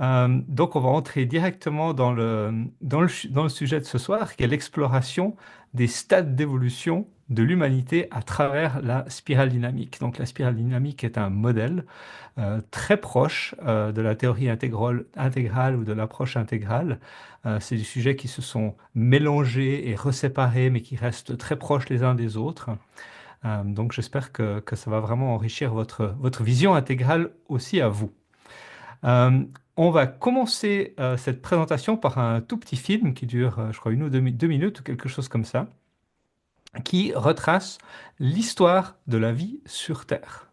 Donc, on va entrer directement dans le sujet de ce soir, qui est l'exploration des stades d'évolution de l'humanité à travers la spirale dynamique. Donc, la spirale dynamique est un modèle très proche de la théorie intégrale ou de l'approche intégrale. C'est des sujets qui se sont mélangés et reséparés, mais qui restent très proches les uns des autres. Donc, j'espère que ça va vraiment enrichir votre vision intégrale aussi à vous. Euh, on va commencer cette présentation par un tout petit film qui dure, je crois, une ou deux minutes ou quelque chose comme ça, qui retrace l'histoire de la vie sur Terre.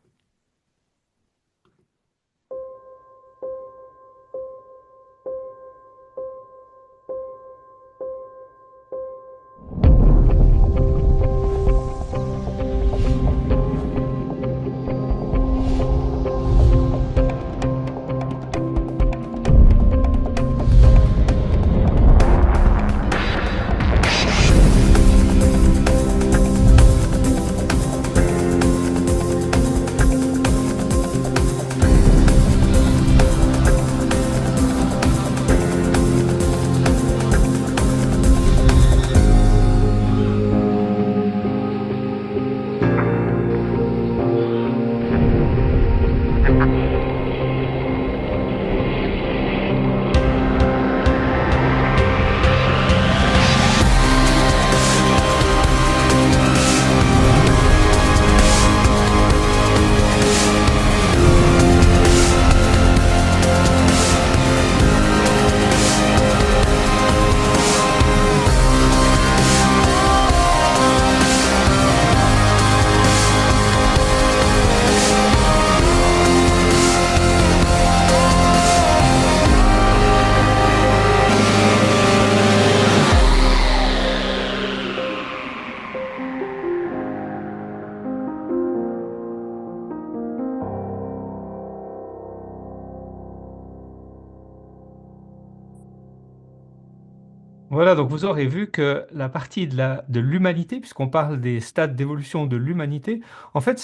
Voilà, donc vous aurez vu que la partie de l'humanité, puisqu'on parle des stades d'évolution de l'humanité, en fait,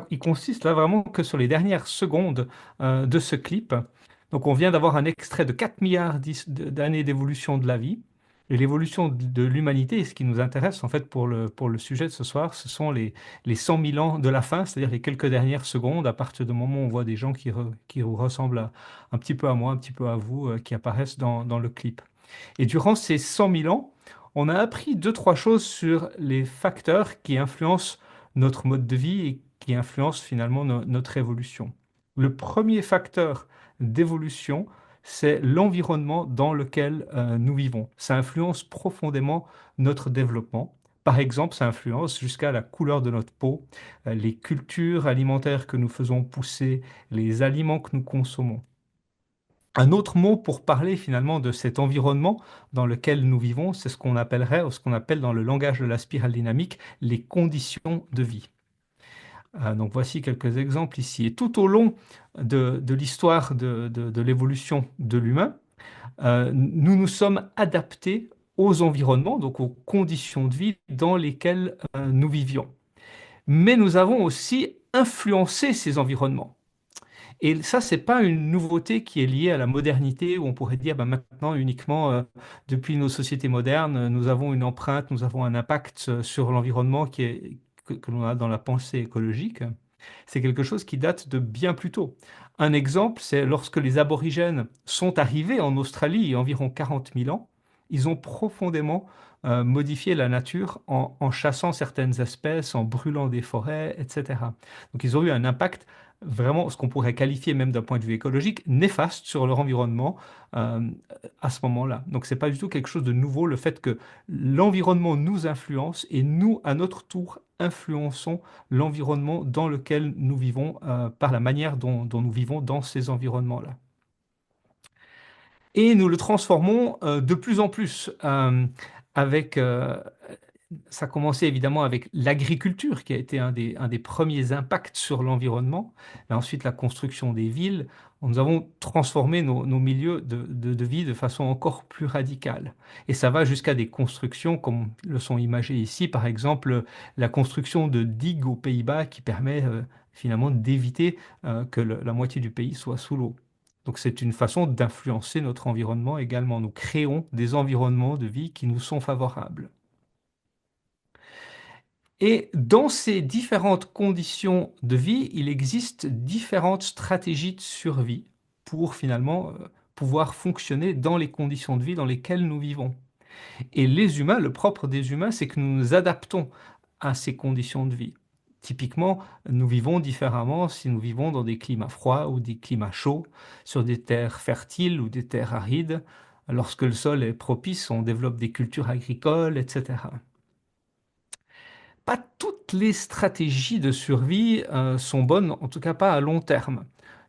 il consiste là vraiment que sur les dernières secondes de ce clip. Donc on vient d'avoir un extrait de 4 milliards d'années d'évolution de la vie. Et l'évolution de l'humanité, et ce qui nous intéresse en fait pour le sujet de ce soir, ce sont les 100 000 ans de la fin, c'est-à-dire les quelques dernières secondes, à partir du moment où on voit des gens qui ressemblent un petit peu à moi, un petit peu à vous, qui apparaissent dans le clip. Et durant ces 100 000 ans, on a appris deux, trois choses sur les facteurs qui influencent notre mode de vie et qui influencent finalement notre évolution. Le premier facteur d'évolution, c'est l'environnement dans lequel nous vivons. Ça influence profondément notre développement. Par exemple, ça influence jusqu'à la couleur de notre peau, les cultures alimentaires que nous faisons pousser, les aliments que nous consommons. Un autre mot pour parler finalement de cet environnement dans lequel nous vivons, c'est ce qu'on appellerait, ou ce qu'on appelle dans le langage de la spirale dynamique, les conditions de vie. Donc voici quelques exemples ici. Et tout au long de l'histoire de l'évolution de l'humain, nous nous sommes adaptés aux environnements, donc aux conditions de vie dans lesquelles nous vivions. Mais nous avons aussi influencé ces environnements. Et ça, c'est pas une nouveauté qui est liée à la modernité, où on pourrait dire bah, maintenant uniquement depuis nos sociétés modernes, nous avons une empreinte, nous avons un impact sur l'environnement que l'on a dans la pensée écologique. C'est quelque chose qui date de bien plus tôt. Un exemple, c'est lorsque les aborigènes sont arrivés en Australie il y a environ 40 000 ans, ils ont profondément modifié la nature en chassant certaines espèces, en brûlant des forêts, etc. Donc ils ont eu un impact vraiment, ce qu'on pourrait qualifier même d'un point de vue écologique, néfaste sur leur environnement euh, à ce moment-là. Donc c'est pas du tout quelque chose de nouveau, le fait que l'environnement nous influence et nous, à notre tour, influençons l'environnement dans lequel nous vivons par la manière dont nous vivons dans ces environnements-là. Et nous le transformons de plus en plus avec ça a commencé évidemment avec l'agriculture, qui a été un des premiers impacts sur l'environnement. Et ensuite, la construction des villes. Nous avons transformé nos milieux de vie de façon encore plus radicale. Et ça va jusqu'à des constructions comme le sont imagées ici, par exemple la construction de digues aux Pays-Bas qui permet finalement d'éviter que la moitié du pays soit sous l'eau. Donc c'est une façon d'influencer notre environnement également. Nous créons des environnements de vie qui nous sont favorables. Et dans ces différentes conditions de vie, il existe différentes stratégies de survie pour finalement pouvoir fonctionner dans les conditions de vie dans lesquelles nous vivons. Et les humains, le propre des humains, c'est que nous nous adaptons à ces conditions de vie. Typiquement, nous vivons différemment si nous vivons dans des climats froids ou des climats chauds, sur des terres fertiles ou des terres arides. Lorsque le sol est propice, on développe des cultures agricoles, etc. Pas toutes les stratégies de survie sont bonnes, en tout cas pas à long terme.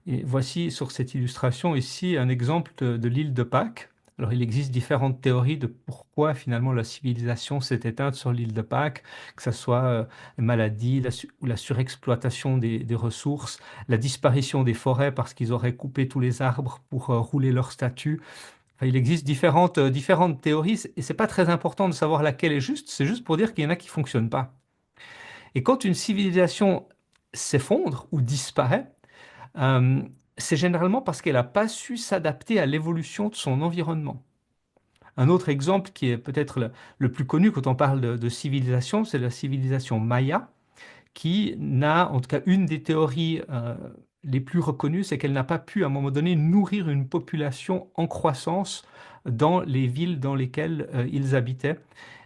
Et voici sur cette illustration ici un exemple de l'île de Pâques. Alors il existe différentes théories de pourquoi finalement la civilisation s'est éteinte sur l'île de Pâques, que ce soit les maladies ou la surexploitation des ressources, la disparition des forêts parce qu'ils auraient coupé tous les arbres pour rouler leur statut. Enfin, il existe différentes théories et c'est pas très important de savoir laquelle est juste, c'est juste pour dire qu'il y en a qui fonctionnent pas. Et quand une civilisation s'effondre ou disparaît, euh, c'est généralement parce qu'elle n'a pas su s'adapter à l'évolution de son environnement. Un autre exemple qui est peut-être le plus connu quand on parle de civilisation, c'est la civilisation Maya, qui n'a, en tout cas une des théories les plus reconnues, c'est qu'elle n'a pas pu à un moment donné nourrir une population en croissance dans les villes dans lesquelles ils habitaient.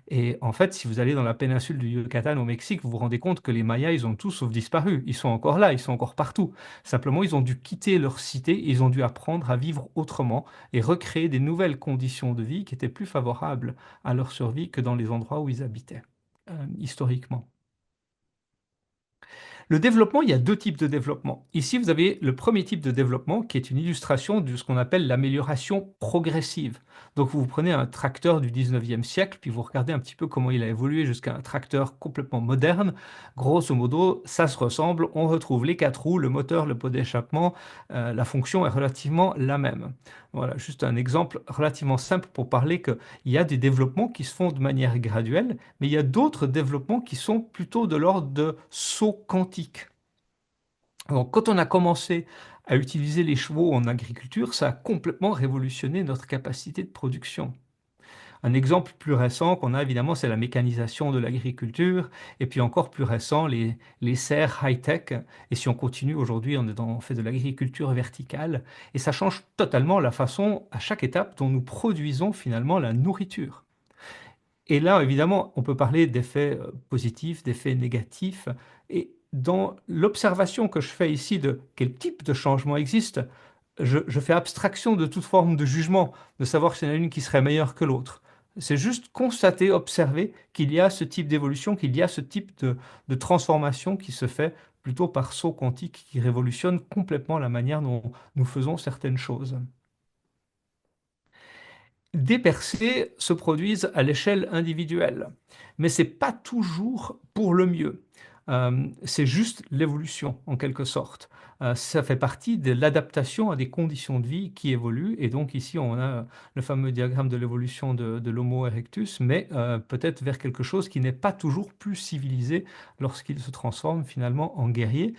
Et en fait, si vous allez dans la péninsule du Yucatan au Mexique, vous vous rendez compte que les Mayas, ils ont tous sauf disparu. Ils sont encore là, ils sont encore partout. Simplement, ils ont dû quitter leur cité, ils ont dû apprendre à vivre autrement et recréer des nouvelles conditions de vie qui étaient plus favorables à leur survie que dans les endroits où ils habitaient, historiquement. Le développement, il y a deux types de développement. Ici, vous avez le premier type de développement qui est une illustration de ce qu'on appelle l'amélioration progressive. Donc, vous prenez un tracteur du 19e siècle, puis vous regardez un petit peu comment il a évolué jusqu'à un tracteur complètement moderne. Grosso modo, ça se ressemble. On retrouve les quatre roues, le moteur, le pot d'échappement. La fonction est relativement la même. Voilà, juste un exemple relativement simple pour parler qu'il y a des développements qui se font de manière graduelle, mais il y a d'autres développements qui sont plutôt de l'ordre de sauts quantiques. Donc, quand on a commencé à utiliser les chevaux en agriculture, ça a complètement révolutionné notre capacité de production. Un exemple plus récent qu'on a évidemment, c'est la mécanisation de l'agriculture, et puis encore plus récent, les serres high-tech. Et si on continue aujourd'hui, on fait de l'agriculture verticale, et ça change totalement la façon, à chaque étape, dont nous produisons finalement la nourriture. Et là, évidemment, on peut parler d'effets positifs, d'effets négatifs. Et dans l'observation que je fais ici de quel type de changement existe, je fais abstraction de toute forme de jugement, de savoir s'il y en a une qui serait meilleure que l'autre. C'est juste constater, observer qu'il y a ce type d'évolution, qu'il y a ce type de transformation qui se fait plutôt par saut quantique qui révolutionne complètement la manière dont nous faisons certaines choses. Des percées se produisent à l'échelle individuelle, mais c'est pas toujours pour le mieux. C'est juste l'évolution, en quelque sorte. Ça fait partie de l'adaptation à des conditions de vie qui évoluent. Et donc ici, on a le fameux diagramme de l'évolution de l'Homo erectus, mais peut-être vers quelque chose qui n'est pas toujours plus civilisé lorsqu'il se transforme finalement en guerrier.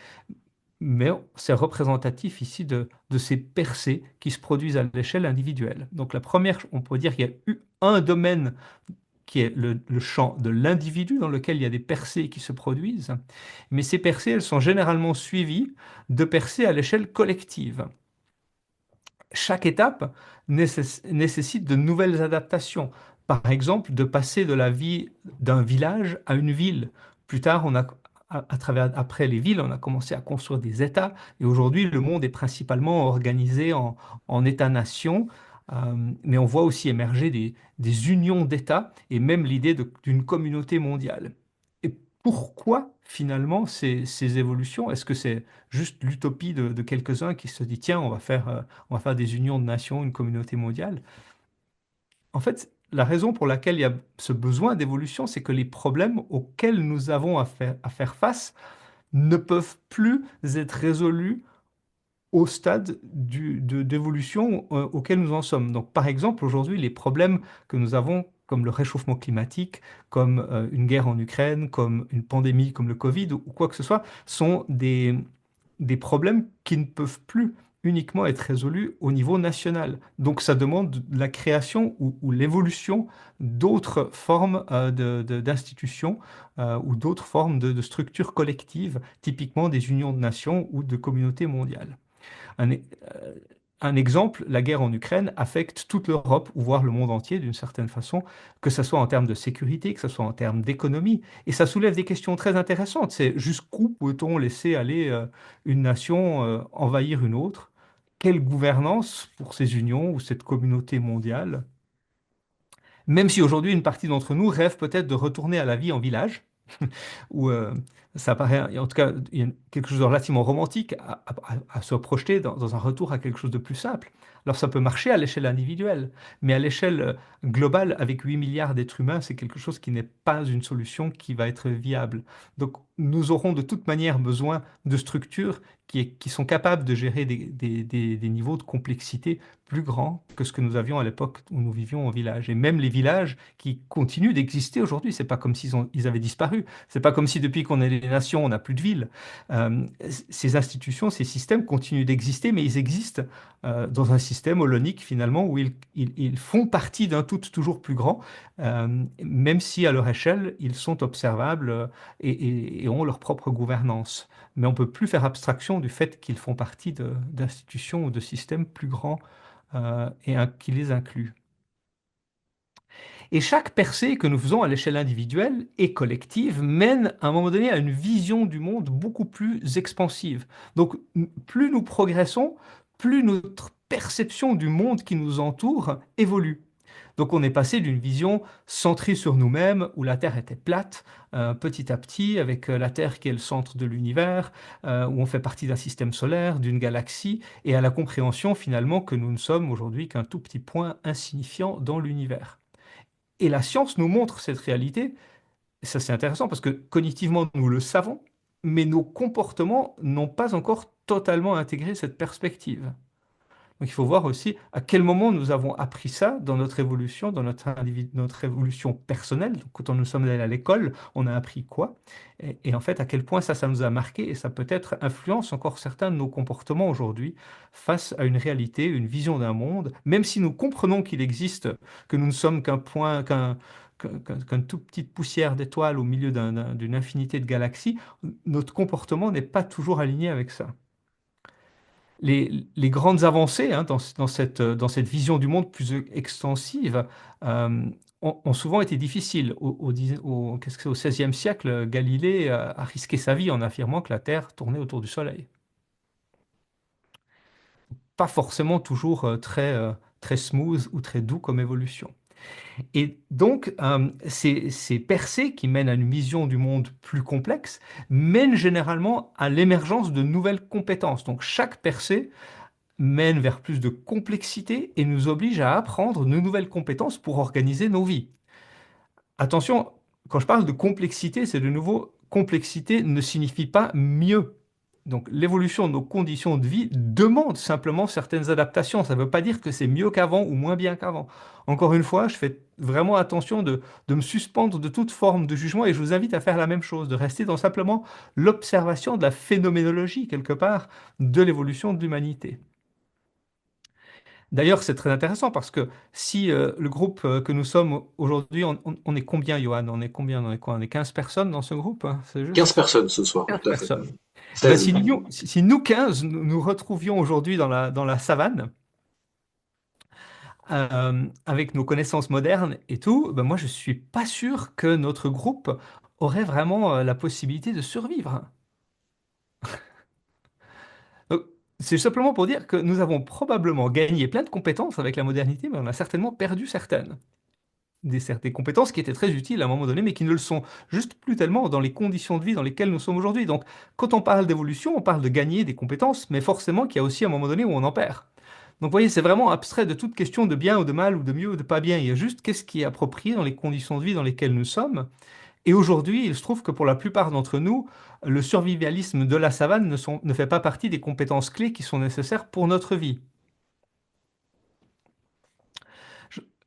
Mais c'est représentatif ici de ces percées qui se produisent à l'échelle individuelle. Donc la première, on peut dire qu'il y a eu un domaine qui est le champ de l'individu dans lequel il y a des percées qui se produisent, mais ces percées, elles sont généralement suivies de percées à l'échelle collective. Chaque étape nécessite de nouvelles adaptations. Par exemple, de passer de la vie d'un village à une ville. Plus tard, après les villes, on a commencé à construire des États. Et aujourd'hui, le monde est principalement organisé en États-nations. Mais on voit aussi émerger des unions d'États et même l'idée d'une communauté mondiale. Et pourquoi finalement ces évolutions? Est-ce que c'est juste l'utopie de quelques-uns qui se dit, tiens, on va faire des unions de nations, une communauté mondiale? En fait, la raison pour laquelle il y a ce besoin d'évolution, c'est que les problèmes auxquels nous avons à faire face ne peuvent plus être résolus au stade d'évolution auquel nous en sommes. Donc, par exemple, aujourd'hui, les problèmes que nous avons, comme le réchauffement climatique, comme une guerre en Ukraine, comme une pandémie, comme le Covid ou quoi que ce soit, sont des problèmes qui ne peuvent plus uniquement être résolue au niveau national. Donc ça demande la création ou l'évolution d'autres formes d'institutions ou d'autres formes de structures collectives, typiquement des unions de nations ou de communautés mondiales. Un, e- euh, un exemple, la guerre en Ukraine affecte toute l'Europe, ou voire le monde entier d'une certaine façon, que ce soit en termes de sécurité, que ce soit en termes d'économie. Et ça soulève des questions très intéressantes. C'est jusqu'où peut-on laisser aller une nation envahir une autre? Quelle gouvernance pour ces unions ou cette communauté mondiale? Même si aujourd'hui une partie d'entre nous rêve peut-être de retourner à la vie en village, où ça paraît, en tout cas, il y a quelque chose de relativement romantique à se projeter dans un retour à quelque chose de plus simple. Alors ça peut marcher à l'échelle individuelle, mais à l'échelle globale, avec 8 milliards d'êtres humains, c'est quelque chose qui n'est pas une solution qui va être viable. Donc nous aurons de toute manière besoin de structures qui sont capables de gérer des niveaux de complexité plus grands que ce que nous avions à l'époque où nous vivions en village. Et même les villages qui continuent d'exister aujourd'hui, c'est pas comme ils avaient disparu. C'est pas comme si depuis qu'on est des nations, on n'a plus de villes. Ces institutions, ces systèmes continuent d'exister, mais ils existent dans un système holonique finalement où ils font partie d'un tout toujours plus grand, même si à leur échelle, ils sont observables et ont leur propre gouvernance. Mais on ne peut plus faire abstraction du fait qu'ils font partie d'institutions ou de systèmes plus grands qui les incluent. Et chaque percée que nous faisons à l'échelle individuelle et collective mène à un moment donné à une vision du monde beaucoup plus expansive. Donc plus nous progressons, plus notre perception du monde qui nous entoure évolue. Donc on est passé d'une vision centrée sur nous-mêmes, où la Terre était plate, petit à petit, avec la Terre qui est le centre de l'univers, où on fait partie d'un système solaire, d'une galaxie, et à la compréhension finalement que nous ne sommes aujourd'hui qu'un tout petit point insignifiant dans l'univers. Et la science nous montre cette réalité. Et ça, c'est intéressant parce que cognitivement, nous le savons, mais nos comportements n'ont pas encore totalement intégré cette perspective. Donc il faut voir aussi à quel moment nous avons appris ça dans notre évolution, dans notre évolution personnelle. Donc, quand nous sommes allés à l'école, on a appris quoi? Et en fait, à quel point ça nous a marqué et ça peut-être influence encore certains de nos comportements aujourd'hui face à une réalité, une vision d'un monde, même si nous comprenons qu'il existe, que nous ne sommes qu'un point, qu'une toute petite poussière d'étoiles au milieu d'une infinité de galaxies, notre comportement n'est pas toujours aligné avec ça. Les grandes avancées hein, dans cette vision du monde plus extensive ont souvent été difficiles. Qu'est-ce que c'est, au XVIe siècle, Galilée a risqué sa vie en affirmant que la Terre tournait autour du Soleil. Pas forcément toujours très smooth ou très doux comme évolution. Et donc, ces percées qui mènent à une vision du monde plus complexe mènent généralement à l'émergence de nouvelles compétences. Donc, chaque percée mène vers plus de complexité et nous oblige à apprendre de nouvelles compétences pour organiser nos vies. Attention, quand je parle de complexité, c'est de nouveau, complexité ne signifie pas mieux. Donc l'évolution de nos conditions de vie demande simplement certaines adaptations. Ça ne veut pas dire que c'est mieux qu'avant ou moins bien qu'avant. Encore une fois, je fais vraiment attention de me suspendre de toute forme de jugement et je vous invite à faire la même chose, de rester dans simplement l'observation de la phénoménologie, quelque part, de l'évolution de l'humanité. D'ailleurs, c'est très intéressant parce que si le groupe que nous sommes aujourd'hui, on est combien, Johan? On est combien? On est quoi? On est 15 personnes dans ce groupe, hein, c'est 15 juste? personnes ce soir, 15 tout à fait. personnes. Eh ben, 16 même. si nous 15 nous retrouvions aujourd'hui dans la savane, avec nos connaissances modernes et tout, ben moi je suis pas sûr que notre groupe aurait vraiment la possibilité de survivre. Donc, c'est simplement pour dire que nous avons probablement gagné plein de compétences avec la modernité, mais on a certainement perdu certaines. Des compétences qui étaient très utiles à un moment donné, mais qui ne le sont juste plus tellement dans les conditions de vie dans lesquelles nous sommes aujourd'hui. Donc, quand on parle d'évolution, on parle de gagner des compétences, mais forcément qu'il y a aussi un moment donné où on en perd. Donc, vous voyez, c'est vraiment abstrait de toute question de bien ou de mal, ou de mieux ou de pas bien. Il y a juste qu'est-ce qui est approprié dans les conditions de vie dans lesquelles nous sommes. Et aujourd'hui, il se trouve que pour la plupart d'entre nous, le survivalisme de la savane ne fait pas partie des compétences clés qui sont nécessaires pour notre vie.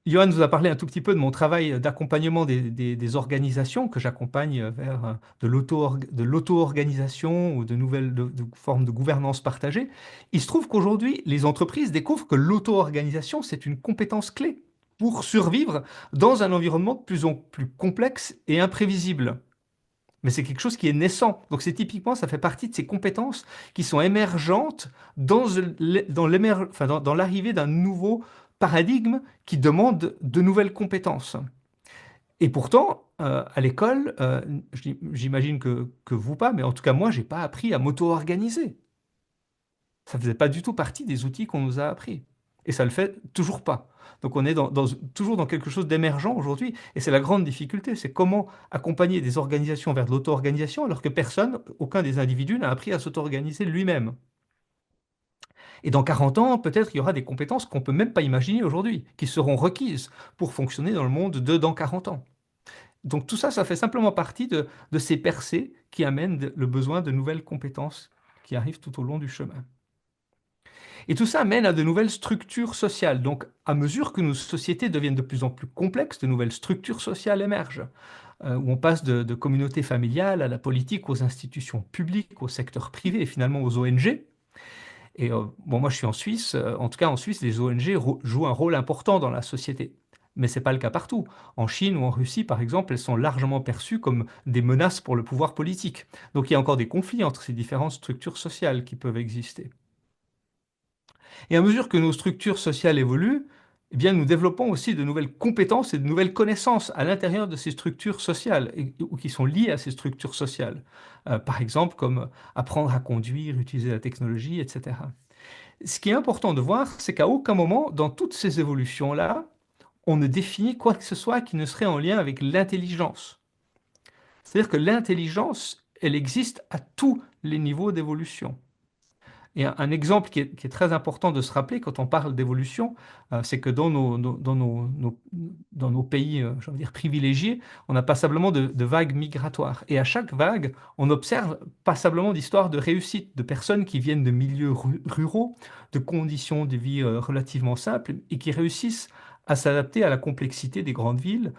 Johan nous a parlé un tout petit peu de mon travail d'accompagnement des organisations que j'accompagne vers de l'auto-organisation ou de nouvelles de formes de gouvernance partagée. Il se trouve qu'aujourd'hui, les entreprises découvrent que l'auto-organisation, c'est une compétence clé pour survivre dans un environnement de plus en plus complexe et imprévisible. Mais c'est quelque chose qui est naissant. Donc c'est typiquement, ça fait partie de ces compétences qui sont émergentes dans l'arrivée d'un nouveau paradigme qui demande de nouvelles compétences. Et pourtant, à l'école, j'imagine que vous pas, mais en tout cas moi, j'ai pas appris à m'auto-organiser. Ça faisait pas du tout partie des outils qu'on nous a appris. Et ça le fait toujours pas. Donc on est toujours dans quelque chose d'émergent aujourd'hui. Et c'est la grande difficulté, c'est comment accompagner des organisations vers de l'auto-organisation alors que personne, aucun des individus n'a appris à s'auto-organiser lui-même. Et dans 40 ans, peut-être il y aura des compétences qu'on ne peut même pas imaginer aujourd'hui, qui seront requises pour fonctionner dans le monde de dans 40 ans. Donc tout ça, ça fait simplement partie de ces percées qui amènent le besoin de nouvelles compétences qui arrivent tout au long du chemin. Et tout ça mène à de nouvelles structures sociales. Donc, à mesure que nos sociétés deviennent de plus en plus complexes, de nouvelles structures sociales émergent, où on passe de communautés familiales à la politique, aux institutions publiques, au secteur privé et finalement aux ONG. Et bon, moi, je suis en Suisse. En tout cas, en Suisse, les ONG jouent un rôle important dans la société. Mais ce n'est pas le cas partout. En Chine ou en Russie, par exemple, elles sont largement perçues comme des menaces pour le pouvoir politique. Donc il y a encore des conflits entre ces différentes structures sociales qui peuvent exister. Et à mesure que nos structures sociales évoluent, eh bien, nous développons aussi de nouvelles compétences et de nouvelles connaissances à l'intérieur de ces structures sociales ou qui sont liées à ces structures sociales. Par exemple, comme apprendre à conduire, utiliser la technologie, etc. Ce qui est important de voir, c'est qu'à aucun moment, dans toutes ces évolutions-là, on ne définit quoi que ce soit qui ne serait en lien avec l'intelligence. C'est-à-dire que l'intelligence, elle existe à tous les niveaux d'évolution. Et un exemple qui est très important de se rappeler quand on parle d'évolution, c'est que dans nos pays, j'ai envie de dire, privilégiés, on a passablement de vagues migratoires. Et à chaque vague, on observe passablement d'histoires de réussite, de personnes qui viennent de milieux ruraux, de conditions de vie relativement simples, et qui réussissent à s'adapter à la complexité des grandes villes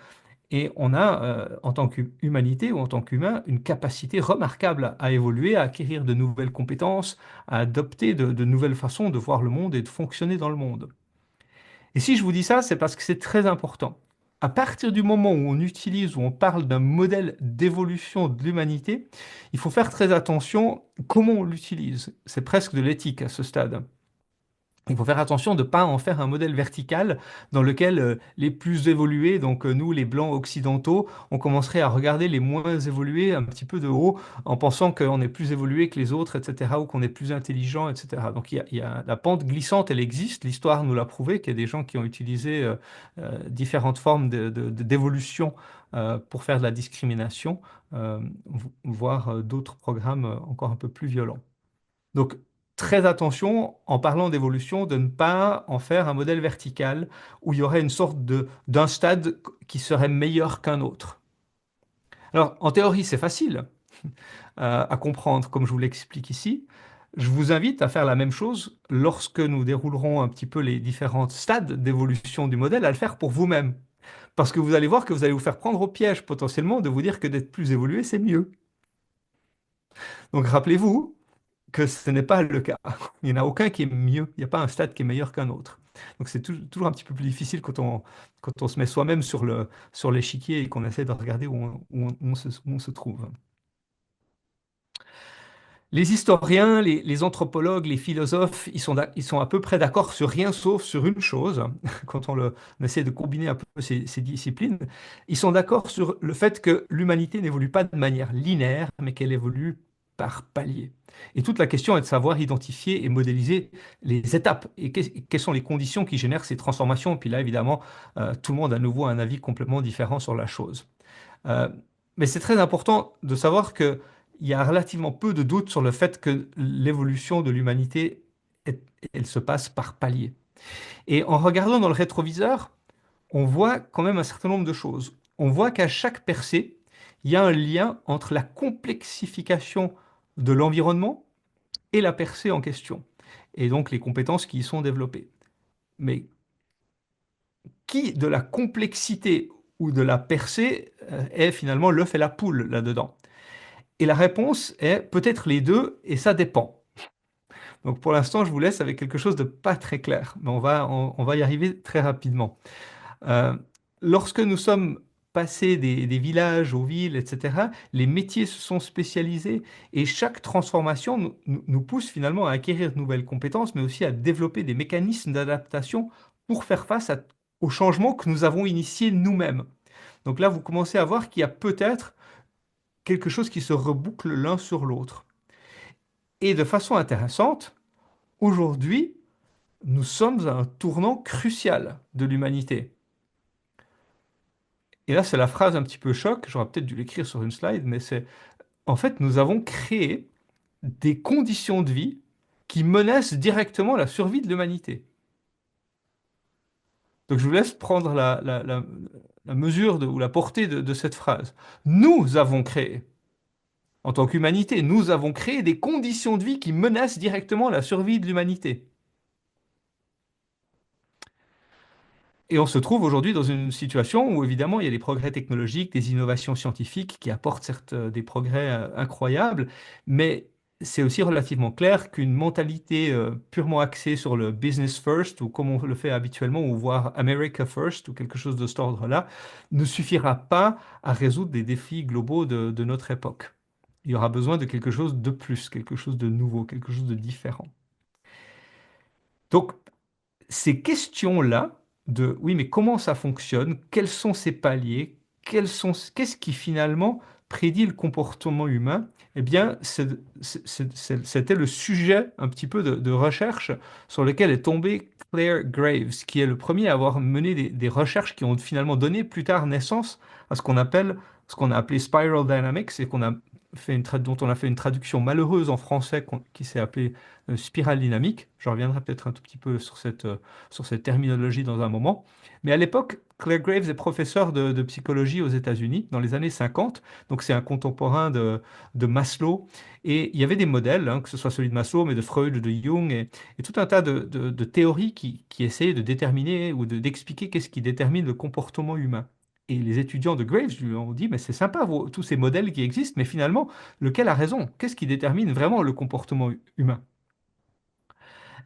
et on a, en tant qu'humanité ou en tant qu'humain, une capacité remarquable à évoluer, à acquérir de nouvelles compétences, à adopter de nouvelles façons de voir le monde et de fonctionner dans le monde. Et si je vous dis ça, c'est parce que c'est très important. À partir du moment où on utilise, où on parle d'un modèle d'évolution de l'humanité, il faut faire très attention comment on l'utilise. C'est presque de l'éthique à ce stade. Il faut faire attention de ne pas en faire un modèle vertical dans lequel les plus évolués, donc nous les blancs occidentaux, on commencerait à regarder les moins évolués un petit peu de haut en pensant qu'on est plus évolué que les autres, etc., ou qu'on est plus intelligent, etc. Donc la pente glissante, elle existe, l'histoire nous l'a prouvé, qu'il y a des gens qui ont utilisé différentes formes d'évolution pour faire de la discrimination, voire d'autres programmes encore un peu plus violents. Donc, très attention, en parlant d'évolution, de ne pas en faire un modèle vertical où il y aurait une sorte d'un stade qui serait meilleur qu'un autre. Alors, en théorie, c'est facile à comprendre, comme je vous l'explique ici. Je vous invite à faire la même chose lorsque nous déroulerons un petit peu les différents stades d'évolution du modèle, à le faire pour vous-même. Parce que vous allez voir que vous allez vous faire prendre au piège potentiellement de vous dire que d'être plus évolué, c'est mieux. Donc rappelez-vous, que ce n'est pas le cas. Il n'y en a aucun qui est mieux. Il n'y a pas un stade qui est meilleur qu'un autre. Donc c'est toujours un petit peu plus difficile quand on se met soi-même sur l'échiquier et qu'on essaie de regarder où on se trouve. Les historiens, les anthropologues, les philosophes, ils sont à peu près d'accord sur rien sauf sur une chose, quand on essaie de combiner un peu ces disciplines, ils sont d'accord sur le fait que l'humanité n'évolue pas de manière linéaire, mais qu'elle évolue par paliers. Et toute la question est de savoir identifier et modéliser les étapes et quelles sont les conditions qui génèrent ces transformations. Et puis là, évidemment, tout le monde a à nouveau un avis complètement différent sur la chose. Euh, mais c'est très important de savoir que il y a relativement peu de doutes sur le fait que l'évolution de l'humanité, elle se passe par paliers. Et en regardant dans le rétroviseur, on voit quand même un certain nombre de choses. On voit qu'à chaque percée, il y a un lien entre la complexification de l'environnement et la percée en question, et donc les compétences qui y sont développées. Mais qui de la complexité ou de la percée est finalement l'œuf et la poule là-dedans? Et la réponse est peut-être les deux, et ça dépend. Donc pour l'instant, je vous laisse avec quelque chose de pas très clair, mais on va y arriver très rapidement. Euh, Lorsque nous sommes passés des villages aux villes, etc., les métiers se sont spécialisés et chaque transformation nous pousse finalement à acquérir de nouvelles compétences, mais aussi à développer des mécanismes d'adaptation pour faire face aux changements que nous avons initiés nous-mêmes. Donc là, vous commencez à voir qu'il y a peut-être quelque chose qui se reboucle l'un sur l'autre. Et de façon intéressante, aujourd'hui, nous sommes à un tournant crucial de l'humanité. Et là, c'est la phrase un petit peu choc, j'aurais peut-être dû l'écrire sur une slide, mais c'est, en fait, nous avons créé des conditions de vie qui menacent directement la survie de l'humanité. Donc je vous laisse prendre la mesure ou la portée de cette phrase. Nous avons créé, en tant qu'humanité, nous avons créé des conditions de vie qui menacent directement la survie de l'humanité. Et on se trouve aujourd'hui dans une situation où, évidemment, il y a des progrès technologiques, des innovations scientifiques qui apportent certes des progrès incroyables, mais c'est aussi relativement clair qu'une mentalité purement axée sur le business first, ou comme on le fait habituellement, ou voire America first, ou quelque chose de cet ordre-là, ne suffira pas à résoudre des défis globaux de notre époque. Il y aura besoin de quelque chose de plus, quelque chose de nouveau, quelque chose de différent. Donc, ces questions-là de oui, mais comment ça fonctionne? Quels sont ces paliers? Qu'est-ce qui finalement prédit le comportement humain? Eh bien, c'était le sujet un petit peu de recherche sur lequel est tombé Claire Graves, qui est le premier à avoir mené des recherches qui ont finalement donné plus tard naissance à ce qu'on a appelé Spiral Dynamics et dont on a fait une traduction malheureuse en français qui s'est appelée spirale dynamique. Je reviendrai peut-être un tout petit peu sur cette terminologie dans un moment. Mais à l'époque, Claire Graves est professeur de psychologie aux États-Unis dans les années 50. Donc c'est un contemporain de Maslow. Et il y avait des modèles, hein, que ce soit celui de Maslow, mais de Freud, de Jung, et tout un tas de théories qui essayaient de déterminer ou d'expliquer qu'est-ce qui détermine le comportement humain. Et les étudiants de Graves lui ont dit, mais c'est sympa, tous ces modèles qui existent, mais finalement, lequel a raison? Qu'est-ce qui détermine vraiment le comportement humain?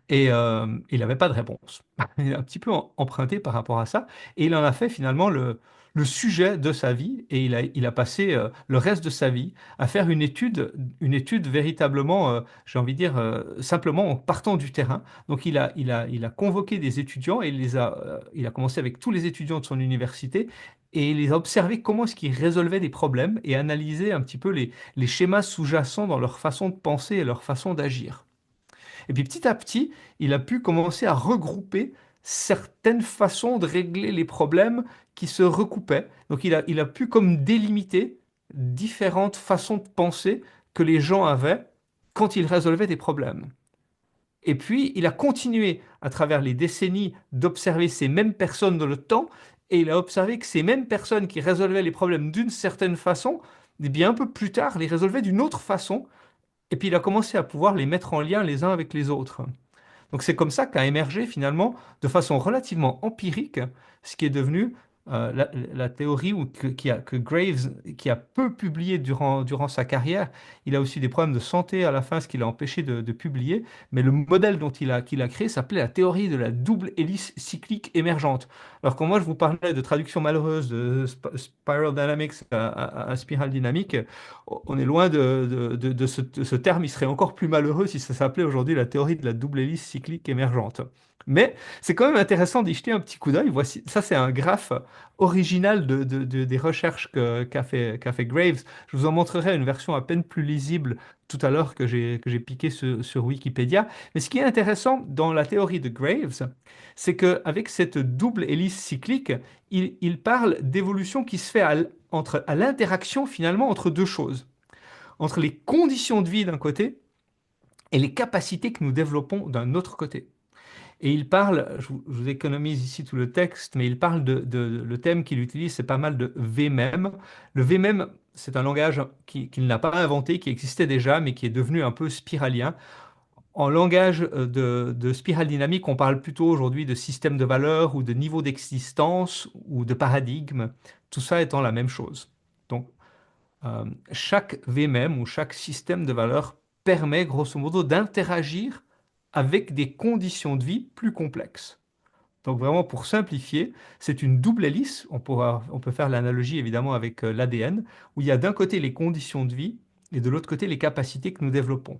Et il n'avait pas de réponse. Il a un petit peu emprunté par rapport à ça. Et il en a fait finalement le sujet de sa vie. Et il a passé le reste de sa vie à faire une étude véritablement, j'ai envie de dire, simplement en partant du terrain. Donc il a convoqué des étudiants et il a commencé avec tous les étudiants de son université. Et il les a observés comment est-ce qu'ils résolvaient des problèmes et analysé un petit peu les schémas sous-jacents dans leur façon de penser et leur façon d'agir. Et puis petit à petit, il a pu commencer à regrouper certaines façons de régler les problèmes qui se recoupaient. Donc il a pu comme délimiter différentes façons de penser que les gens avaient quand ils résolvaient des problèmes. Et puis, il a continué à travers les décennies d'observer ces mêmes personnes dans le temps, et il a observé que ces mêmes personnes qui résolvaient les problèmes d'une certaine façon, eh bien un peu plus tard, les résolvaient d'une autre façon, et puis il a commencé à pouvoir les mettre en lien les uns avec les autres. Donc c'est comme ça qu'a émergé finalement, de façon relativement empirique, ce qui est devenu la théorie que Graves, qui a peu publié durant sa carrière. Il a aussi des problèmes de santé à la fin, ce qui l'a empêché de publier. Mais le modèle qu'il a créé s'appelait la théorie de la double hélice cyclique émergente. Alors quand moi je vous parlais de traduction malheureuse de Spiral Dynamics à spirale dynamique, on est loin de ce terme. Il serait encore plus malheureux si ça s'appelait aujourd'hui la théorie de la double hélice cyclique émergente. Mais c'est quand même intéressant d'y jeter un petit coup d'œil. Voici, ça c'est un graphe original des recherches qu'a fait Graves. Je vous en montrerai une version à peine plus lisible tout à l'heure que j'ai piqué sur Wikipédia. Mais ce qui est intéressant dans la théorie de Graves, c'est qu'avec cette double hélice cyclique, il parle d'évolution qui se fait à l'interaction finalement entre deux choses, entre les conditions de vie d'un côté et les capacités que nous développons d'un autre côté. Et il parle, je vous économise ici tout le texte, mais il parle le thème qu'il utilise, c'est pas mal de VMEM. Le VMEM, c'est un langage qu'il n'a pas inventé, qui existait déjà, mais qui est devenu un peu spiralien. En langage de spirale dynamique, on parle plutôt aujourd'hui de système de valeurs ou de niveau d'existence ou de paradigme, tout ça étant la même chose. Donc, chaque VMM ou chaque système de valeurs permet grosso modo d'interagir avec des conditions de vie plus complexes. Donc vraiment pour simplifier, c'est une double hélice. On peut faire l'analogie évidemment avec l'ADN, où il y a d'un côté les conditions de vie et de l'autre côté les capacités que nous développons.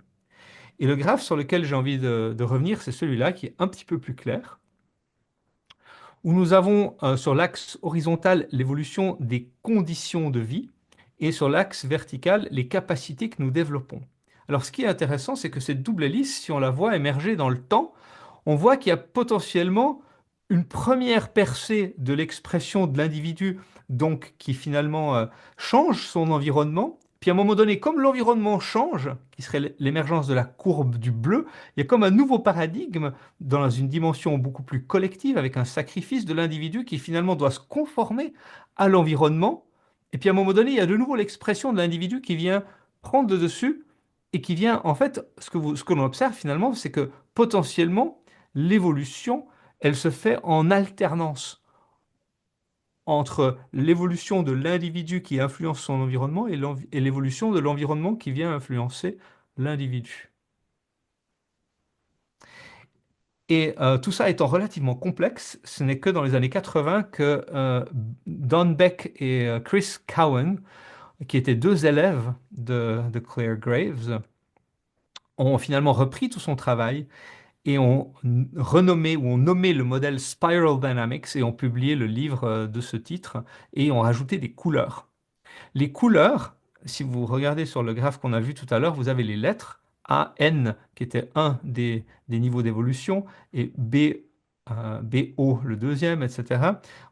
Et le graphe sur lequel j'ai envie de revenir, c'est celui-là qui est un petit peu plus clair, où nous avons sur l'axe horizontal l'évolution des conditions de vie et sur l'axe vertical les capacités que nous développons. Alors ce qui est intéressant, c'est que cette double hélice, si on la voit émerger dans le temps, on voit qu'il y a potentiellement une première percée de l'expression de l'individu, donc qui finalement change son environnement. Puis à un moment donné, comme l'environnement change, qui serait l'émergence de la courbe du bleu, il y a comme un nouveau paradigme dans une dimension beaucoup plus collective, avec un sacrifice de l'individu qui finalement doit se conformer à l'environnement. Et puis à un moment donné, il y a de nouveau l'expression de l'individu qui vient prendre le dessus et qui vient, en fait, ce que l'on observe finalement, c'est que potentiellement, l'évolution, elle se fait en alternance entre l'évolution de l'individu qui influence son environnement et l'évolution de l'environnement qui vient influencer l'individu. Et tout ça étant relativement complexe, ce n'est que dans les années 80 que Don Beck et Chris Cowan, qui étaient deux élèves de Claire Graves, ont finalement repris tout son travail et ont renommé ou ont nommé le modèle Spiral Dynamics et ont publié le livre de ce titre et ont rajouté des couleurs. Les couleurs, si vous regardez sur le graphe qu'on a vu tout à l'heure, vous avez les lettres A, N, qui était un des niveaux d'évolution, et B, BO, le deuxième, etc.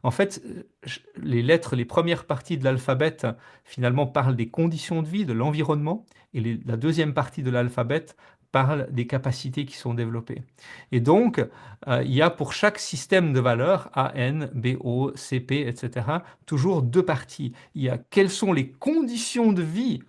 En fait, les lettres, les premières parties de l'alphabet, finalement, parlent des conditions de vie, de l'environnement, et la deuxième partie de l'alphabet parle des capacités qui sont développées. Et donc, il y a pour chaque système de valeurs, A, N, B, O, C, P, etc., toujours deux parties. Il y a quelles sont les conditions de vie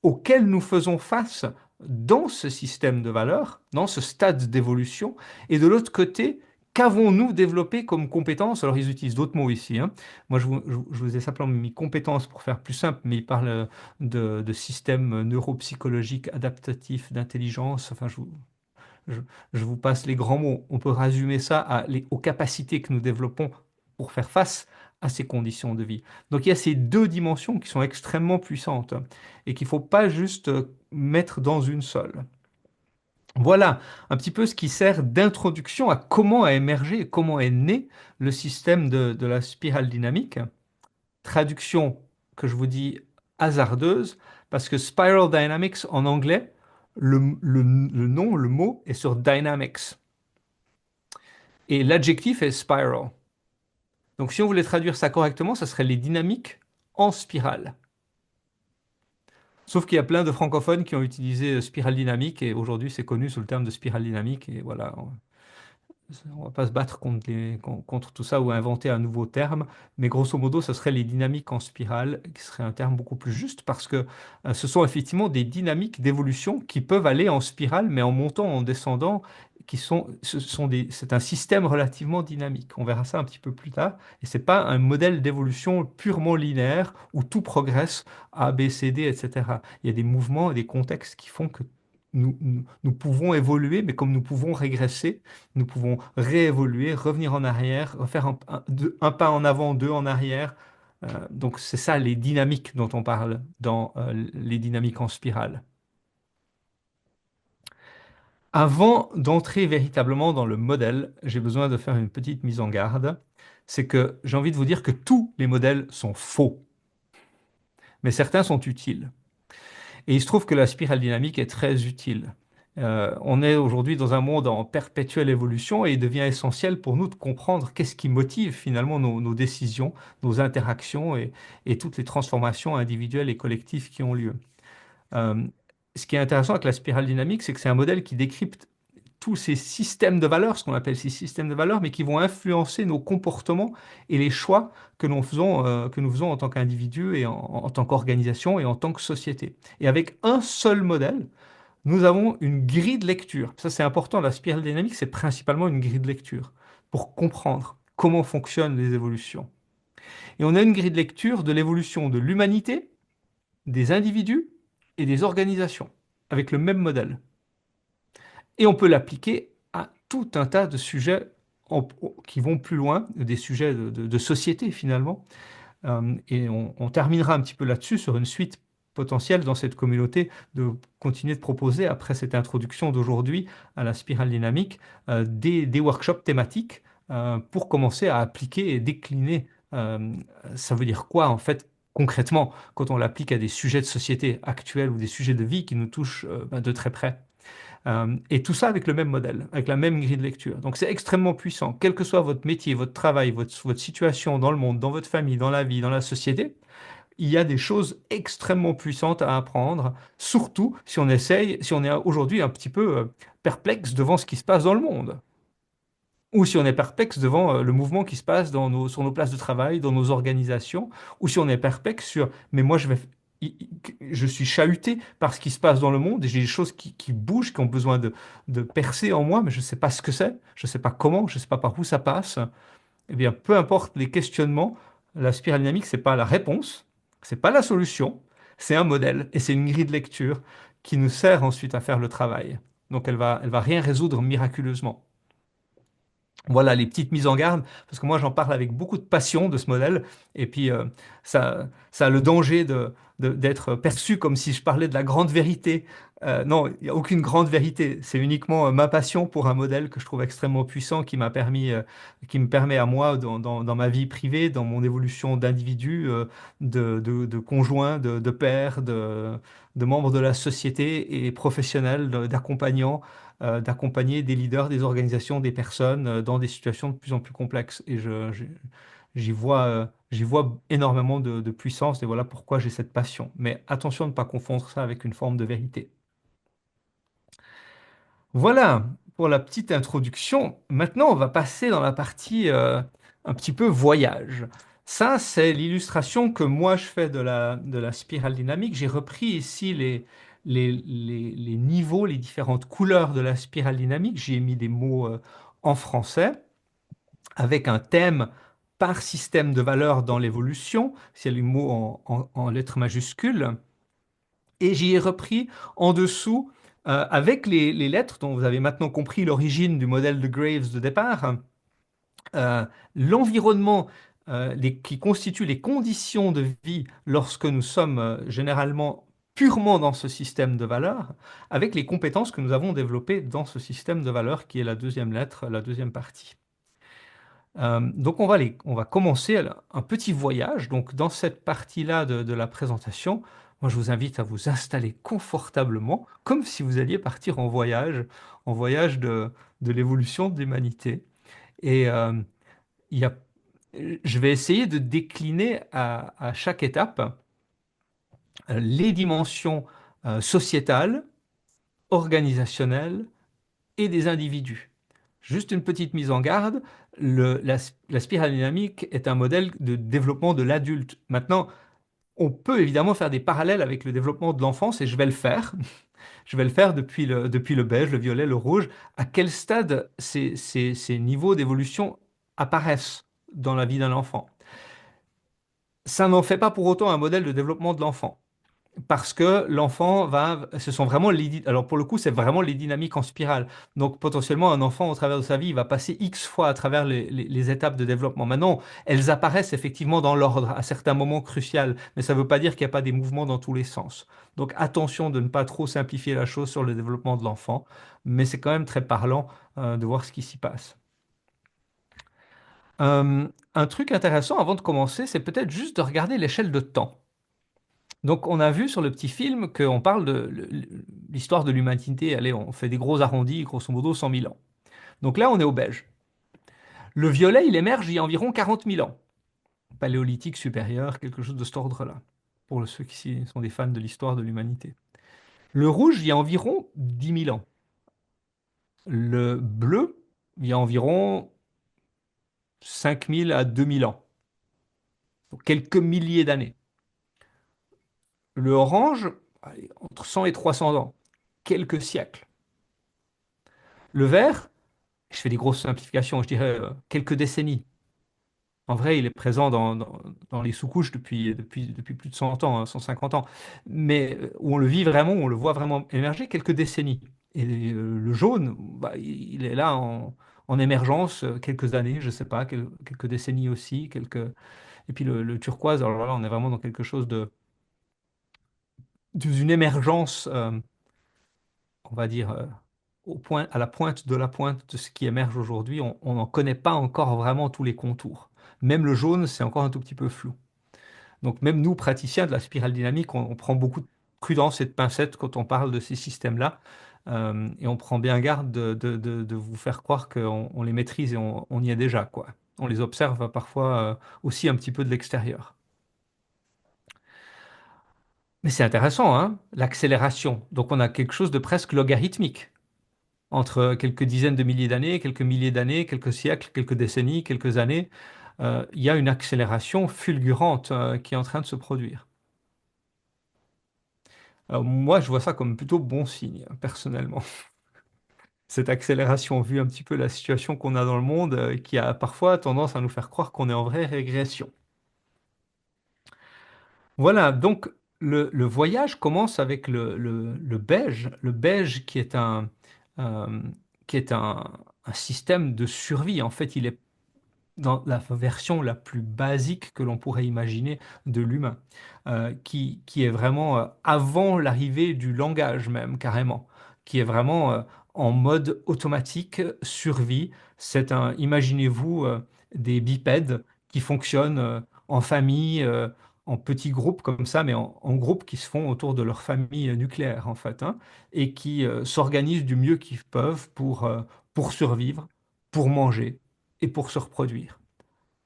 auxquelles nous faisons face dans ce système de valeurs, dans ce stade d'évolution, et de l'autre côté, qu'avons-nous développé comme compétences? Alors ils utilisent d'autres mots ici, hein. Moi, je vous ai simplement mis compétences pour faire plus simple, mais ils parlent de systèmes neuropsychologiques adaptatifs, d'intelligence. Enfin, je, je vous passe les grands mots. On peut résumer ça aux capacités que nous développons pour faire face à ces conditions de vie. Donc il y a ces deux dimensions qui sont extrêmement puissantes et qu'il ne faut pas juste mettre dans une seule. Voilà un petit peu ce qui sert d'introduction à comment a émergé et comment est né le système de la spirale dynamique. Traduction que je vous dis hasardeuse, parce que Spiral Dynamics en anglais, le nom, le mot est sur Dynamics. Et l'adjectif est spiral. Donc si on voulait traduire ça correctement, ça serait les dynamiques en spirale. Sauf qu'il y a plein de francophones qui ont utilisé spirale dynamique et aujourd'hui c'est connu sous le terme de spirale dynamique et voilà, on va pas se battre contre tout ça ou inventer un nouveau terme, mais grosso modo, ce serait les dynamiques en spirale, qui serait un terme beaucoup plus juste parce que ce sont effectivement des dynamiques d'évolution qui peuvent aller en spirale, mais en montant, en descendant, c'est un système relativement dynamique. On verra ça un petit peu plus tard. Et c'est pas un modèle d'évolution purement linéaire où tout progresse A, B, C, D, etc. Il y a des mouvements et des contextes qui font que nous pouvons évoluer, mais comme nous pouvons régresser, nous pouvons réévoluer, revenir en arrière, refaire un pas en avant, deux en arrière. Donc c'est ça les dynamiques dont on parle dans les dynamiques en spirale. Avant d'entrer véritablement dans le modèle, j'ai besoin de faire une petite mise en garde. C'est que j'ai envie de vous dire que tous les modèles sont faux, mais certains sont utiles. Et il se trouve que la spirale dynamique est très utile. On est aujourd'hui dans un monde en perpétuelle évolution et il devient essentiel pour nous de comprendre qu'est-ce qui motive finalement nos décisions, nos interactions et toutes les transformations individuelles et collectives qui ont lieu. Euh, Ce qui est intéressant avec la spirale dynamique, c'est que c'est un modèle qui décrypte tous ces systèmes de valeurs, ce qu'on appelle ces systèmes de valeurs, mais qui vont influencer nos comportements et les choix que nous faisons en tant qu'individu et en tant qu'organisation et en tant que société. Et avec un seul modèle, nous avons une grille de lecture. Ça, c'est important. La spirale dynamique, c'est principalement une grille de lecture pour comprendre comment fonctionnent les évolutions. Et on a une grille de lecture de l'évolution de l'humanité, des individus et des organisations, avec le même modèle. Et on peut l'appliquer à tout un tas de sujets qui vont plus loin, des sujets de société finalement. Et on terminera un petit peu là-dessus sur une suite potentielle dans cette communauté de continuer de proposer, après cette introduction d'aujourd'hui à la spirale dynamique, des workshops thématiques pour commencer à appliquer et décliner. Ça veut dire quoi en fait concrètement quand on l'applique à des sujets de société actuels ou des sujets de vie qui nous touchent de très près. Et tout ça avec le même modèle, avec la même grille de lecture. Donc c'est extrêmement puissant. Quel que soit votre métier, votre travail, votre situation dans le monde, dans votre famille, dans la vie, dans la société, il y a des choses extrêmement puissantes à apprendre, surtout si on essaye, si on est aujourd'hui un petit peu perplexe devant ce qui se passe dans le monde. Ou si on est perplexe devant le mouvement qui se passe sur nos places de travail, dans nos organisations, ou si on est perplexe sur, mais moi je suis chahuté par ce qui se passe dans le monde et j'ai des choses qui bougent, qui ont besoin de percer en moi, mais je ne sais pas ce que c'est, je ne sais pas comment, je ne sais pas par où ça passe. Eh bien, peu importe les questionnements, la spirale dynamique, c'est pas la réponse, c'est pas la solution, c'est un modèle et c'est une grille de lecture qui nous sert ensuite à faire le travail. Donc, elle va rien résoudre miraculeusement. Voilà les petites mises en garde, parce que moi j'en parle avec beaucoup de passion de ce modèle, et puis ça a le danger d'être perçu comme si je parlais de la grande vérité. Non, il n'y a aucune grande vérité, c'est uniquement ma passion pour un modèle que je trouve extrêmement puissant, qui me permet à moi, dans ma vie privée, dans mon évolution d'individu, de conjoint, de père, de membre de la société et professionnel, d'accompagnant d'accompagner des leaders, des organisations, des personnes dans des situations de plus en plus complexes. Et j'y vois énormément de puissance et voilà pourquoi j'ai cette passion. Mais attention de ne pas confondre ça avec une forme de vérité. Voilà pour la petite introduction. Maintenant, on va passer dans la partie un petit peu voyage. Ça, c'est l'illustration que moi je fais de la spirale dynamique. J'ai repris ici les niveaux, les différentes couleurs de la spirale dynamique. J'ai mis des mots en français avec un thème par système de valeurs dans l'évolution. C'est les mots en lettres majuscules. Et j'y ai repris en dessous, avec les lettres dont vous avez maintenant compris l'origine du modèle de Graves de départ, euh, l'environnement qui constitue les conditions de vie lorsque nous sommes généralement purement dans ce système de valeurs, avec les compétences que nous avons développées dans ce système de valeurs qui est la deuxième lettre, la deuxième partie. Donc on va commencer un petit voyage. Donc dans cette partie-là de la présentation, moi je vous invite à vous installer confortablement, comme si vous alliez partir en voyage de l'évolution de l'humanité. Et il y a, je vais essayer de décliner à chaque étape les dimensions sociétales, organisationnelles et des individus. Juste une petite mise en garde, la spirale dynamique est un modèle de développement de l'adulte. Maintenant, on peut évidemment faire des parallèles avec le développement de l'enfance et je vais le faire. Je vais le faire depuis le beige, le violet, le rouge. À quel stade ces niveaux d'évolution apparaissent dans la vie d'un enfant? Ça n'en fait pas pour autant un modèle de développement de l'enfant. Parce que l'enfant va, ce sont vraiment alors pour le coup, c'est vraiment les dynamiques en spirale. Donc potentiellement, un enfant, au travers de sa vie, il va passer X fois à travers les étapes de développement. Maintenant, elles apparaissent effectivement dans l'ordre à certains moments cruciaux, mais ça ne veut pas dire qu'il n'y a pas des mouvements dans tous les sens. Donc attention de ne pas trop simplifier la chose sur le développement de l'enfant, mais c'est quand même très parlant de voir ce qui s'y passe. Un truc intéressant avant de commencer, c'est peut-être juste de regarder l'échelle de temps. Donc, on a vu sur le petit film qu'on parle de l'histoire de l'humanité. Allez, on fait des gros arrondis, grosso modo 100 000 ans. Donc là, on est au beige. Le violet, il émerge il y a environ 40 000 ans. Paléolithique supérieur, quelque chose de cet ordre-là, pour ceux qui sont des fans de l'histoire de l'humanité. Le rouge, il y a environ 10 000 ans. Le bleu, il y a environ 5 000 à 2 000 ans. Donc quelques milliers d'années. Le orange, allez, entre 100 et 300 ans. quelques siècles. Le verre, je fais des grosses simplifications, je dirais quelques décennies. En vrai, il est présent dans les sous-couches depuis plus de 100 ans, hein, 150 ans. Mais où on le vit vraiment, où on le voit vraiment émerger, quelques décennies. Et le jaune, bah, il est là en émergence quelques années, je sais pas, quelques décennies aussi. Et puis le turquoise, alors là, on est vraiment dans quelque chose d'une émergence, on va dire, à la pointe de de ce qui émerge aujourd'hui. On n'en connaît pas encore vraiment tous les contours. Même le jaune, c'est encore un tout petit peu flou. Donc même nous, praticiens de la spirale dynamique, on prend beaucoup de prudence et de pincettes quand on parle de ces systèmes-là. Et on prend bien garde de vous faire croire qu'on les maîtrise et on y est déjà, quoi. On les observe parfois aussi un petit peu de l'extérieur. Mais c'est intéressant, hein, l'accélération. Donc on a quelque chose de presque logarithmique. Entre quelques dizaines de milliers d'années, quelques milliers d'années, quelques siècles, quelques décennies, quelques années, il y a une accélération fulgurante qui est en train de se produire. Alors, moi, je vois ça comme plutôt bon signe, personnellement. Cette accélération, vu un petit peu la situation qu'on a dans le monde, qui a parfois tendance à nous faire croire qu'on est en vraie régression. Voilà, donc le voyage commence avec le beige. Le beige euh, qui est un système de survie. En fait, il est dans la version la plus basique que l'on pourrait imaginer de l'humain, qui est vraiment avant l'arrivée du langage même, carrément, qui est vraiment en mode automatique, survie. Imaginez-vous des bipèdes qui fonctionnent en famille, en petits groupes comme ça, mais en groupes qui se font autour de leur famille nucléaire, en fait, hein, et qui s'organisent du mieux qu'ils peuvent pour survivre, pour manger et pour se reproduire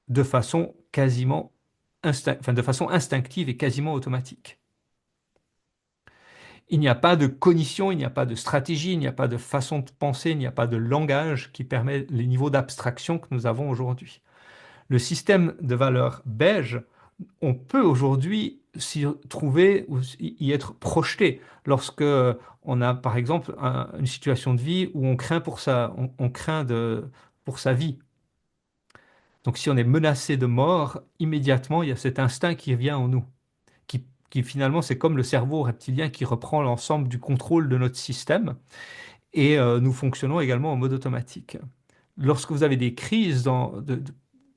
de façon de façon instinctive et quasiment automatique. Il n'y a pas de cognition, il n'y a pas de stratégie, il n'y a pas de façon de penser, il n'y a pas de langage qui permet les niveaux d'abstraction que nous avons aujourd'hui. Le système de valeurs beige, on peut aujourd'hui s'y trouver ou y être projeté lorsque on a par exemple une situation de vie où on craint on craint pour sa vie. Donc si on est menacé de mort, immédiatement, il y a cet instinct qui vient en nous, qui finalement, c'est comme le cerveau reptilien qui reprend l'ensemble du contrôle de notre système, et nous fonctionnons également en mode automatique. Lorsque vous avez des crises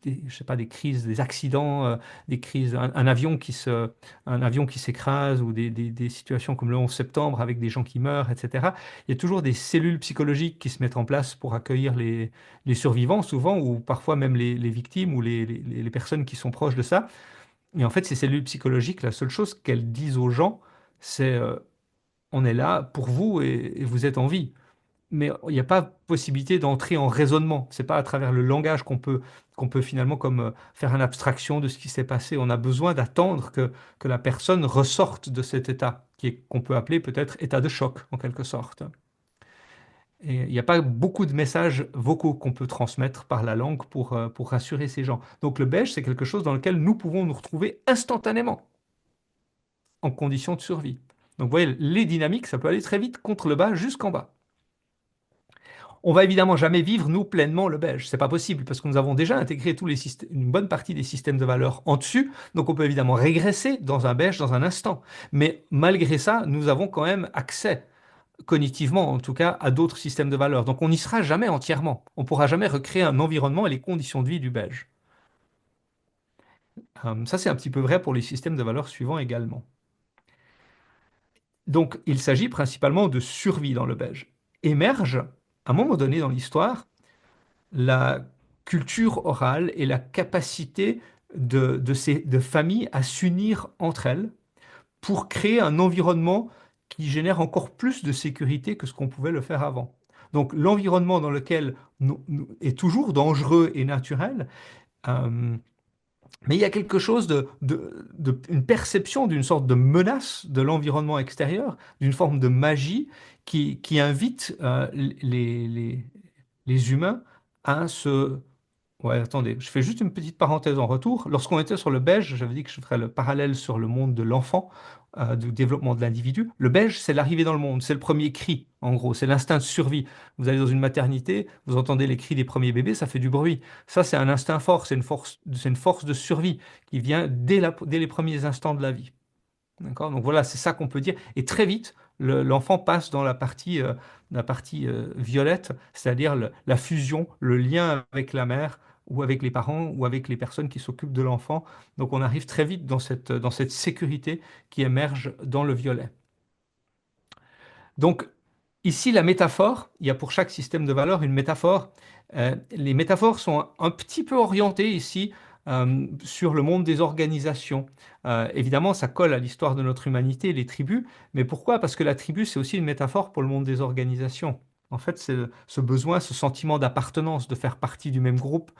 je sais pas, des crises, des accidents, des crises, un avion qui s'écrase ou des situations comme le 11 septembre avec des gens qui meurent, etc. Il y a toujours des cellules psychologiques qui se mettent en place pour accueillir les survivants, souvent, ou parfois même les victimes ou les personnes qui sont proches de ça. Et en fait, ces cellules psychologiques, la seule chose qu'elles disent aux gens, c'est on est là pour vous et vous êtes en vie, mais il n'y a pas possibilité d'entrer en raisonnement. C'est pas à travers le langage qu'on peut finalement comme faire une abstraction de ce qui s'est passé. On a besoin d'attendre que la personne ressorte de cet état, qu'on peut appeler peut-être état de choc, en quelque sorte. Et il n'y a pas beaucoup de messages vocaux qu'on peut transmettre par la langue pour rassurer ces gens. Donc le beige, c'est quelque chose dans lequel nous pouvons nous retrouver instantanément, en condition de survie. Donc vous voyez, les dynamiques, ça peut aller très vite contre le bas jusqu'en bas. On va évidemment jamais vivre, nous, pleinement le beige. C'est pas possible parce que nous avons déjà intégré une bonne partie des systèmes de valeurs en dessus. Donc on peut évidemment régresser dans un beige dans un instant. Mais malgré ça, nous avons quand même accès, cognitivement en tout cas, à d'autres systèmes de valeurs. Donc on n'y sera jamais entièrement. On pourra jamais recréer un environnement et les conditions de vie du beige. Ça, c'est un petit peu vrai pour les systèmes de valeurs suivants également. Donc il s'agit principalement de survie dans le beige. Émerge, à un moment donné dans l'histoire, la culture orale et la capacité de familles à s'unir entre elles pour créer un environnement qui génère encore plus de sécurité que ce qu'on pouvait le faire avant. Donc l'environnement dans lequel est toujours dangereux et naturel, euh, mais il y a quelque chose une perception d'une sorte de menace de l'environnement extérieur, d'une forme de magie qui invite les humains à se Ouais, attendez, je fais juste une petite parenthèse en retour. Lorsqu'on était sur le beige, j'avais dit que je ferais le parallèle sur le monde de l'enfant, du développement de l'individu. Le beige, c'est l'arrivée dans le monde, c'est le premier cri, en gros, c'est l'instinct de survie. Vous allez dans une maternité, vous entendez les cris des premiers bébés, ça fait du bruit. Ça, c'est un instinct fort, c'est une force de survie qui vient dès les premiers instants de la vie. D'accord? Donc voilà, c'est ça qu'on peut dire. Et très vite, l'enfant passe dans la partie violette, c'est-à-dire la fusion, le lien avec la mère ou avec les parents ou avec les personnes qui s'occupent de l'enfant. Donc on arrive très vite dans cette sécurité qui émerge dans le violet. Donc, ici, la métaphore, il y a pour chaque système de valeurs une métaphore. Les métaphores sont un petit peu orientées ici sur le monde des organisations. Évidemment, ça colle à l'histoire de notre humanité, les tribus. Mais pourquoi? Parce que la tribu, c'est aussi une métaphore pour le monde des organisations. En fait, c'est ce besoin, ce sentiment d'appartenance, de faire partie du même groupe.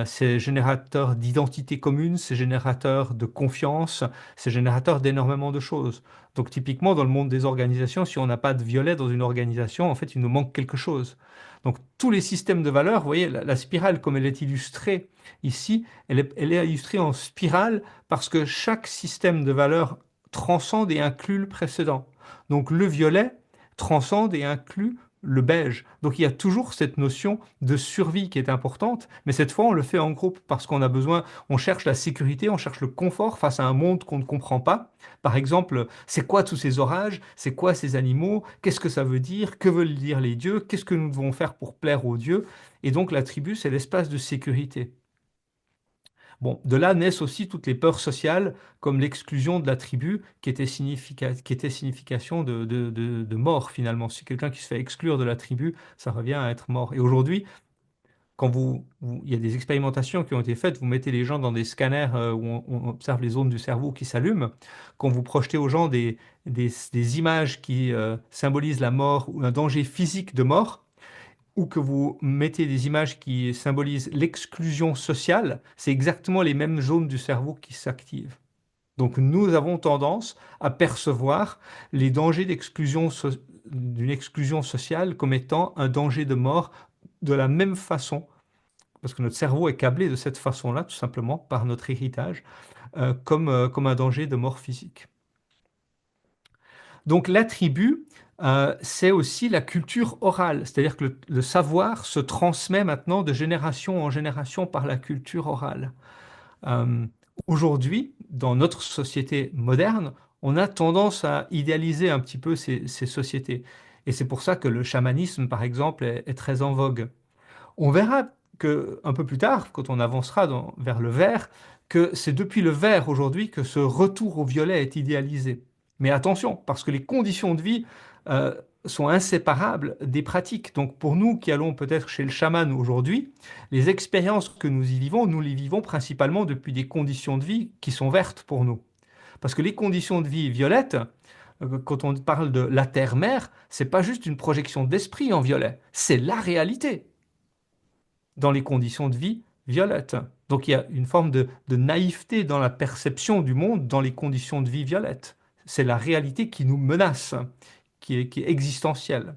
C'est générateur d'identité commune, c'est générateur de confiance, c'est générateur d'énormément de choses. Donc typiquement, dans le monde des organisations, si on n'a pas de violet dans une organisation, en fait, il nous manque quelque chose. Donc tous les systèmes de valeurs, vous voyez, la spirale comme elle est illustrée ici, elle est illustrée en spirale parce que chaque système de valeurs transcende et inclut le précédent. Donc le violet transcende et inclut le beige. Donc il y a toujours cette notion de survie qui est importante, mais cette fois on le fait en groupe parce qu'on a besoin, on cherche la sécurité, on cherche le confort face à un monde qu'on ne comprend pas. Par exemple, c'est quoi tous ces orages? C'est quoi ces animaux? Qu'est-ce que ça veut dire? Que veulent dire les dieux? Qu'est-ce que nous devons faire pour plaire aux dieux? Et donc la tribu, c'est l'espace de sécurité. Bon, de là naissent aussi toutes les peurs sociales, comme l'exclusion de la tribu, qui était signification de mort finalement. Si quelqu'un qui se fait exclure de la tribu, ça revient à être mort. Et aujourd'hui, quand il y a des expérimentations qui ont été faites, vous mettez les gens dans des scanners où on observe les zones du cerveau qui s'allument. Quand vous projetez aux gens des images qui symbolisent la mort ou un danger physique de mort, ou que vous mettez des images qui symbolisent l'exclusion sociale, c'est exactement les mêmes zones du cerveau qui s'activent. Donc nous avons tendance à percevoir les dangers d'une exclusion sociale comme étant un danger de mort de la même façon parce que notre cerveau est câblé de cette façon-là, tout simplement, par notre héritage, comme un danger de mort physique. Donc l'attribut, c'est aussi la culture orale, c'est-à-dire que le savoir se transmet maintenant de génération en génération par la culture orale. Euh, Aujourd'hui, dans notre société moderne, on a tendance à idéaliser un petit peu ces sociétés. Et c'est pour ça que le chamanisme, par exemple, est très en vogue. On verra que un peu plus tard, quand on avancera vers le vert, que c'est depuis le vert aujourd'hui que ce retour au violet est idéalisé. Mais attention, parce que les conditions de vie euh, sont inséparables des pratiques. Donc pour nous qui allons peut-être chez le chaman aujourd'hui, les expériences que nous y vivons, nous les vivons principalement depuis des conditions de vie qui sont vertes pour nous. Parce que les conditions de vie violettes, quand on parle de la terre-mère, c'est pas juste une projection d'esprit en violet, c'est la réalité dans les conditions de vie violettes. Donc il y a une forme de naïveté dans la perception du monde dans les conditions de vie violettes. C'est la réalité qui nous menace, qui est existentielle.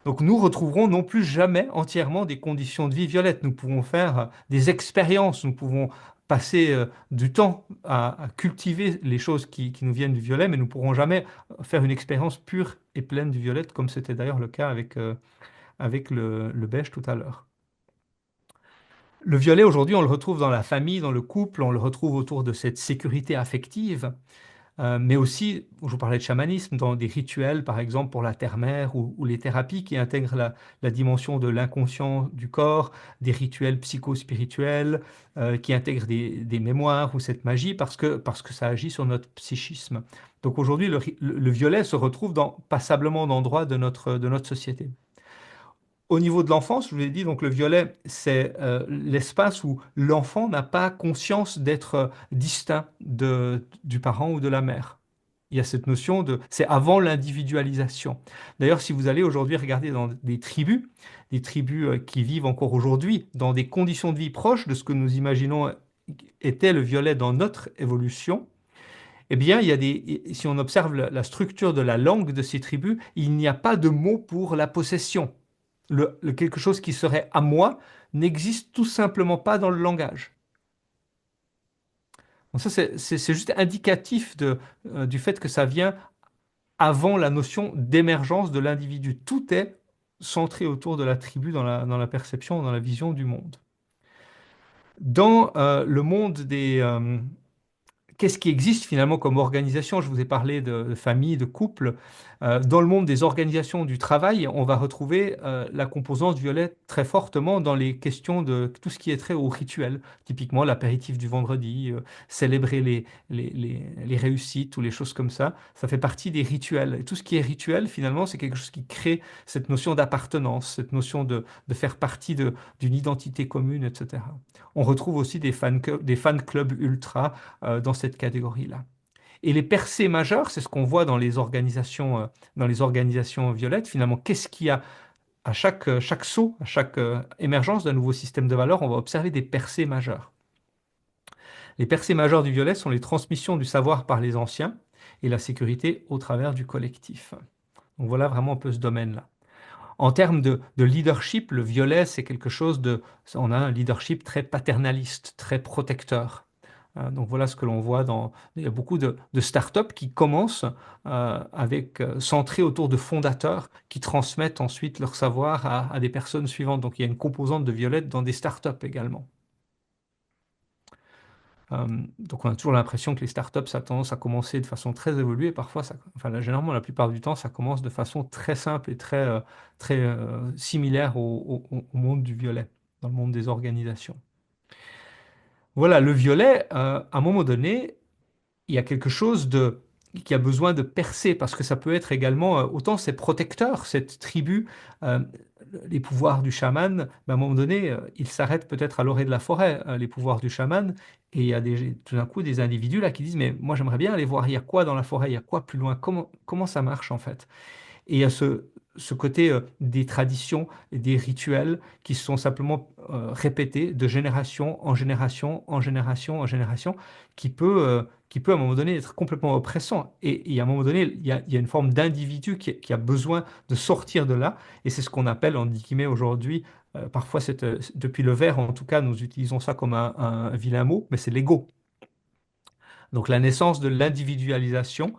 Donc nous retrouverons non plus jamais entièrement des conditions de vie violettes. Nous pouvons faire des expériences, nous pouvons passer du temps à cultiver les choses qui nous viennent du violet, mais nous ne pourrons jamais faire une expérience pure et pleine du violet, comme c'était d'ailleurs le cas avec le beige tout à l'heure. Le violet, aujourd'hui, on le retrouve dans la famille, dans le couple, on le retrouve autour de cette sécurité affective, mais aussi, je vous parlais de chamanisme, dans des rituels, par exemple pour la terre-mère ou les thérapies qui intègrent la dimension de l'inconscient du corps, des rituels psychospirituels qui intègrent des mémoires ou cette magie parce que ça agit sur notre psychisme. Donc aujourd'hui, le violet se retrouve dans passablement d'endroits de notre société. Au niveau de l'enfance, je vous l'ai dit, donc le violet, c'est l'espace où l'enfant n'a pas conscience d'être distinct du parent ou de la mère. Il y a cette notion c'est avant l'individualisation. D'ailleurs, si vous allez aujourd'hui regarder dans des tribus qui vivent encore aujourd'hui dans des conditions de vie proches de ce que nous imaginons était le violet dans notre évolution, eh bien, si on observe la structure de la langue de ces tribus, il n'y a pas de mot pour la possession. quelque chose qui serait à moi n'existe tout simplement pas dans le langage. Donc ça, c'est juste indicatif du fait que ça vient avant la notion d'émergence de l'individu. Tout est centré autour de la tribu dans la perception, dans la vision du monde. Dans le monde qu'est-ce qui existe finalement comme organisation? Je vous ai parlé de famille, de couple. Dans le monde des organisations du travail, on va retrouver la composante violette très fortement dans les questions de tout ce qui est trait au rituel. Typiquement, l'apéritif du vendredi, célébrer les réussites ou les choses comme ça fait partie des rituels. Et tout ce qui est rituel, finalement, c'est quelque chose qui crée cette notion d'appartenance, cette notion de faire partie d'une identité commune, etc. On retrouve aussi des fan clubs ultra dans cette catégorie-là. Et les percées majeures, c'est ce qu'on voit dans les organisations violettes. Finalement, qu'est-ce qu'il y a à chaque saut, à chaque émergence d'un nouveau système de valeurs, on va observer des percées majeures. Les percées majeures du violet sont les transmissions du savoir par les anciens et la sécurité au travers du collectif. Donc voilà vraiment un peu ce domaine-là. En termes de leadership, le violet, c'est quelque chose on a un leadership très paternaliste, très protecteur. Donc voilà ce que l'on voit il y a beaucoup de startups qui commencent centrés autour de fondateurs qui transmettent ensuite leur savoir à des personnes suivantes. Donc il y a une composante de violette dans des startups également. Donc on a toujours l'impression que les startups, ça a tendance à commencer de façon très évoluée. Parfois, enfin, généralement, la plupart du temps, ça commence de façon très simple et très similaire au monde du violet, dans le monde des organisations. Voilà, le violet, à un moment donné, il y a quelque chose qui a besoin de percer, parce que ça peut être également, autant c'est protecteur, cette tribu, euh, les pouvoirs du chaman, mais à un moment donné, ils s'arrêtent peut-être à l'orée de la forêt, les pouvoirs du chaman, et il y a tout d'un coup des individus là qui disent, mais moi j'aimerais bien aller voir, il y a quoi dans la forêt, il y a quoi plus loin, comment ça marche en fait? Et il y a ce côté des traditions et des rituels qui sont simplement répétés de génération en génération, en génération, en génération, qui peut à un moment donné être complètement oppressant. Et à un moment donné, il y a une forme d'individu qui a besoin de sortir de là. Et c'est ce qu'on appelle, en guillemets, aujourd'hui, parfois, depuis le vert, en tout cas, nous utilisons ça comme un vilain mot, mais c'est l'ego. Donc la naissance de l'individualisation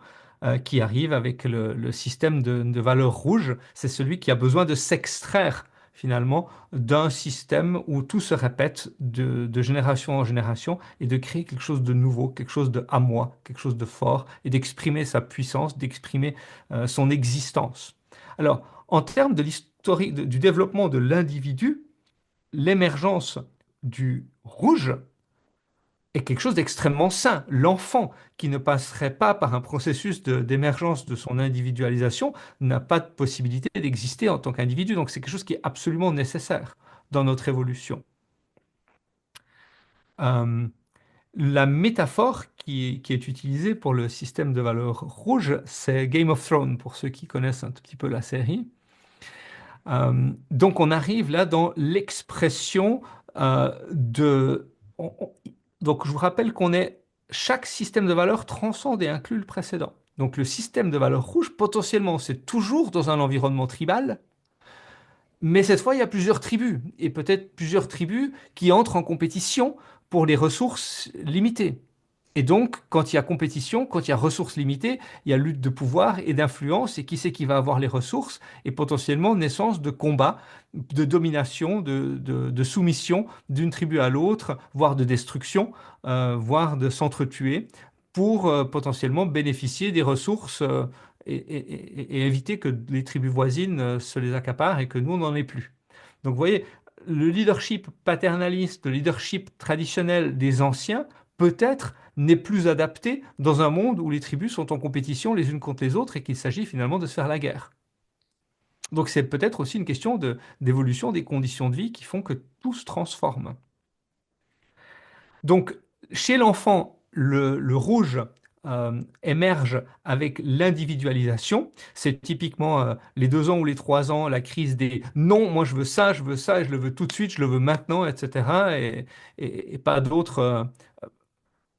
qui arrive avec le système de valeurs rouges, c'est celui qui a besoin de s'extraire finalement d'un système où tout se répète de génération en génération et de créer quelque chose de nouveau, quelque chose de à moi, quelque chose de fort et d'exprimer sa puissance, d'exprimer son existence. Alors, en termes de l'historique du développement de l'individu, l'émergence du rouge est quelque chose d'extrêmement sain. L'enfant qui ne passerait pas par un processus d'émergence de son individualisation n'a pas de possibilité d'exister en tant qu'individu. Donc c'est quelque chose qui est absolument nécessaire dans notre évolution. Euh, la métaphore qui est utilisée pour le système de valeurs rouge, c'est Game of Thrones, pour ceux qui connaissent un tout petit peu la série. Donc on arrive là dans l'expression de... Donc je vous rappelle chaque système de valeurs transcende et inclut le précédent. Donc le système de valeurs rouge, potentiellement, c'est toujours dans un environnement tribal, mais cette fois, il y a plusieurs tribus, et peut-être plusieurs tribus qui entrent en compétition pour les ressources limitées. Et donc, quand il y a compétition, quand il y a ressources limitées, il y a lutte de pouvoir et d'influence, et qui c'est qui va avoir les ressources, et potentiellement naissance de combats, de domination, de soumission d'une tribu à l'autre, voire de destruction, voire de s'entretuer, pour potentiellement bénéficier des ressources et éviter que les tribus voisines se les accaparent et que nous, on n'en ait plus. Donc, vous voyez, le leadership paternaliste, le leadership traditionnel des anciens, peut-être n'est plus adapté dans un monde où les tribus sont en compétition les unes contre les autres et qu'il s'agit finalement de se faire la guerre. Donc c'est peut-être aussi une question d'évolution des conditions de vie qui font que tout se transforme. Donc chez l'enfant, le rouge émerge avec l'individualisation. C'est typiquement les 2 ans ou les 3 ans, la crise des non, moi je veux ça, et je le veux tout de suite, je le veux maintenant, etc. Et pas d'autres,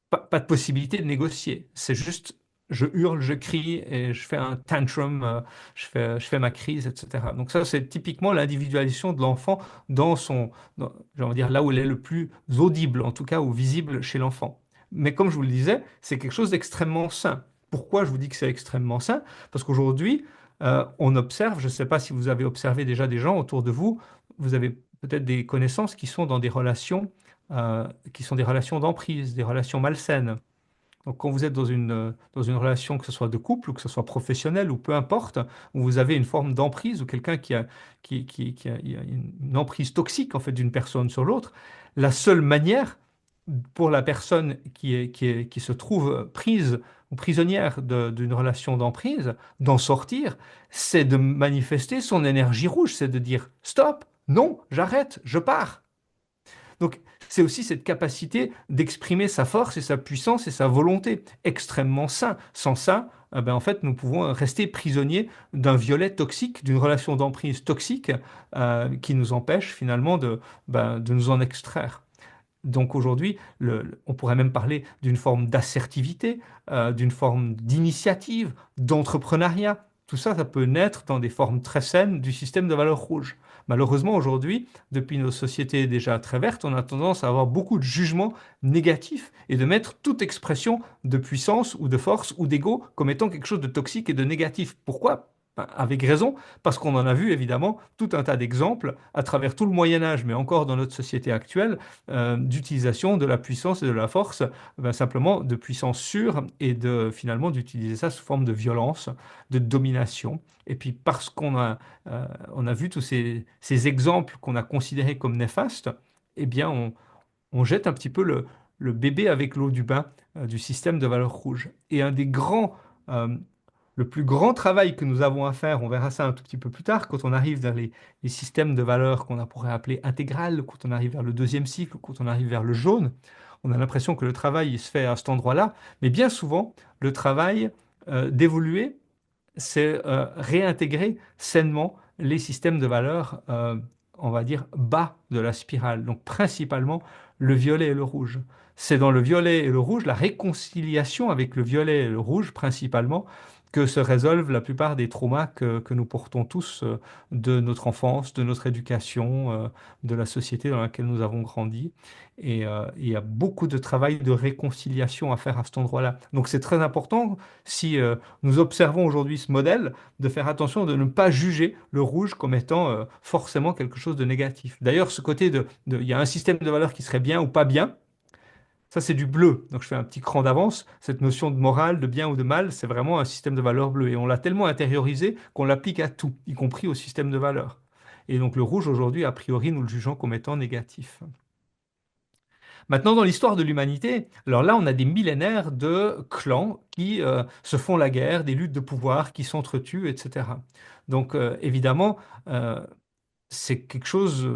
pas de possibilité de négocier. C'est juste je hurle, je crie et je fais un tantrum, je fais ma crise, etc. Donc ça, c'est typiquement l'individualisation de l'enfant dans j'ai envie de dire, là où elle est le plus audible, en tout cas, ou visible chez l'enfant. Mais comme je vous le disais, c'est quelque chose d'extrêmement sain. Pourquoi je vous dis que c'est extrêmement sain? Parce qu'aujourd'hui, on observe, je ne sais pas si vous avez observé déjà des gens autour de vous, vous avez peut-être des connaissances qui sont dans des relations, qui sont des relations d'emprise, des relations malsaines. Donc, quand vous êtes dans une relation, que ce soit de couple ou que ce soit professionnelle ou peu importe, où vous avez une forme d'emprise ou quelqu'un qui a, il y a une emprise toxique en fait d'une personne sur l'autre, la seule manière pour la personne qui se trouve prise ou prisonnière d'une relation d'emprise d'en sortir, c'est de manifester son énergie rouge, c'est de dire stop, non, j'arrête, je pars. Donc, c'est aussi cette capacité d'exprimer sa force et sa puissance et sa volonté, extrêmement sain. Sans ça, ben, en fait, nous pouvons rester prisonniers d'un violet toxique, d'une relation d'emprise toxique qui nous empêche finalement de nous en extraire. Donc aujourd'hui, on pourrait même parler d'une forme d'assertivité, d'une forme d'initiative, d'entrepreneuriat. Tout ça, ça peut naître dans des formes très saines du système de valeurs rouges. Malheureusement, aujourd'hui, depuis nos sociétés déjà très vertes, on a tendance à avoir beaucoup de jugements négatifs et de mettre toute expression de puissance ou de force ou d'ego comme étant quelque chose de toxique et de négatif. Pourquoi? Ben, avec raison, parce qu'on en a vu évidemment tout un tas d'exemples à travers tout le Moyen Âge, mais encore dans notre société actuelle, d'utilisation de la puissance et de la force, ben, simplement de puissance sûre et de finalement d'utiliser ça sous forme de violence, de domination. Et puis parce on a vu tous ces exemples qu'on a considérés comme néfastes, eh bien on jette un petit peu le bébé avec l'eau du bain du système de valeurs rouges. Et euh, le plus grand travail que nous avons à faire, on verra ça un tout petit peu plus tard, quand on arrive vers les systèmes de valeurs qu'on pourrait appeler intégrales, quand on arrive vers le deuxième cycle, quand on arrive vers le jaune, on a l'impression que le travail il se fait à cet endroit-là, mais bien souvent, le travail d'évoluer, c'est réintégrer sainement les systèmes de valeurs, on va dire, bas de la spirale. Donc principalement le violet et le rouge. C'est dans le violet et le rouge, la réconciliation avec le violet et le rouge principalement, que se résolvent la plupart des traumas que nous portons tous de notre enfance, de notre éducation, de la société dans laquelle nous avons grandi. Et il y a beaucoup de travail de réconciliation à faire à cet endroit-là. Donc c'est très important si nous observons aujourd'hui ce modèle, de faire attention de ne pas juger le rouge comme étant forcément quelque chose de négatif. D'ailleurs, ce côté il y a un système de valeurs qui serait bien ou pas bien, ça c'est du bleu. Donc je fais un petit cran d'avance. Cette notion de morale, de bien ou de mal, c'est vraiment un système de valeurs bleu. Et on l'a tellement intériorisé qu'on l'applique à tout, y compris au système de valeurs. Et donc le rouge aujourd'hui, a priori, nous le jugeons comme étant négatif. Maintenant, dans l'histoire de l'humanité, alors là, on a des millénaires de clans qui se font la guerre, des luttes de pouvoir qui s'entretuent, etc. Donc, évidemment, euh, c'est quelque chose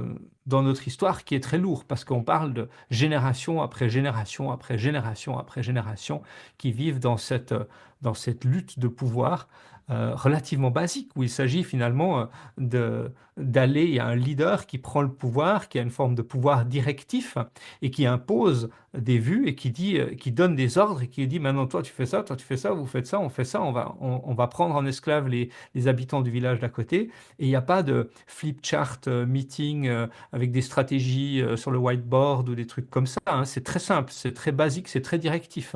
dans notre histoire qui est très lourd parce qu'on parle de génération après génération après génération après génération qui vivent dans cette lutte de pouvoir relativement basique où il s'agit finalement d'aller, il y a un leader qui prend le pouvoir, qui a une forme de pouvoir directif et qui impose des vues et qui donne des ordres et qui dit maintenant toi tu fais ça, vous faites ça, on va prendre en esclave les habitants du village d'à côté et il n'y a pas de flip chart meeting avec des stratégies sur le whiteboard ou des trucs comme ça, hein. C'est très simple, c'est très basique, c'est très directif.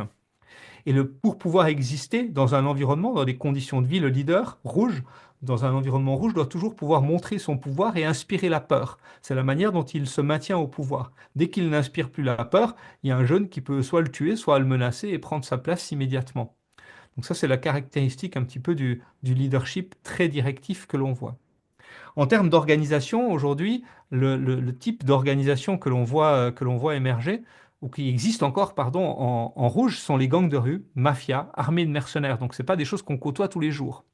Et pour pouvoir exister dans un environnement, dans des conditions de vie, le leader rouge, dans un environnement rouge, doit toujours pouvoir montrer son pouvoir et inspirer la peur. C'est la manière dont il se maintient au pouvoir. Dès qu'il n'inspire plus la peur, il y a un jeune qui peut soit le tuer, soit le menacer et prendre sa place immédiatement. Donc ça, c'est la caractéristique un petit peu du leadership très directif que l'on voit. En termes d'organisation, aujourd'hui, le type d'organisation que l'on voit émerger, ou qui existe encore, pardon, en rouge, sont les gangs de rue, mafias, armées de mercenaires. Donc, ce n'est pas des choses qu'on côtoie tous les jours.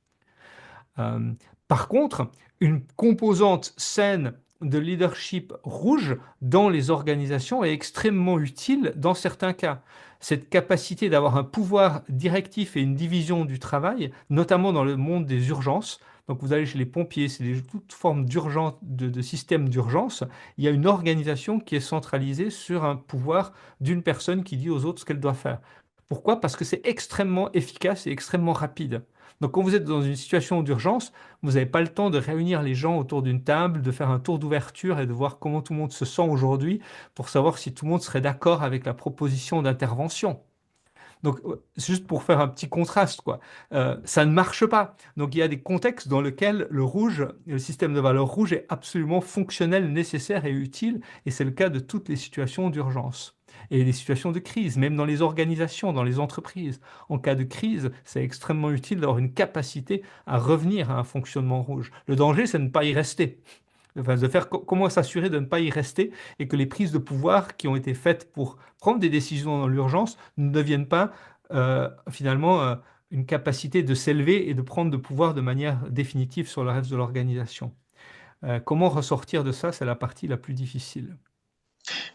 Euh, Par contre, une composante saine de leadership rouge dans les organisations est extrêmement utile dans certains cas. Cette capacité d'avoir un pouvoir directif et une division du travail, notamment dans le monde des urgences. Donc vous allez chez les pompiers, c'est toute forme d'urgence, de système d'urgence. Il y a une organisation qui est centralisée sur un pouvoir d'une personne qui dit aux autres ce qu'elle doit faire. Pourquoi? Parce que c'est extrêmement efficace et extrêmement rapide. Donc quand vous êtes dans une situation d'urgence, vous n'avez pas le temps de réunir les gens autour d'une table, de faire un tour d'ouverture et de voir comment tout le monde se sent aujourd'hui pour savoir si tout le monde serait d'accord avec la proposition d'intervention. Donc, juste pour faire un petit contraste, quoi, ça ne marche pas. Donc, il y a des contextes dans lesquels le rouge, le système de valeur rouge est absolument fonctionnel, nécessaire et utile, et c'est le cas de toutes les situations d'urgence. Et les situations de crise, même dans les organisations, dans les entreprises. En cas de crise, c'est extrêmement utile d'avoir une capacité à revenir à un fonctionnement rouge. Le danger, c'est de ne pas y rester. Enfin, de faire comment s'assurer de ne pas y rester et que les prises de pouvoir qui ont été faites pour prendre des décisions dans l'urgence ne deviennent pas finalement une capacité de s'élever et de prendre de pouvoir de manière définitive sur le reste de l'organisation. Comment ressortir de ça, c'est la partie la plus difficile.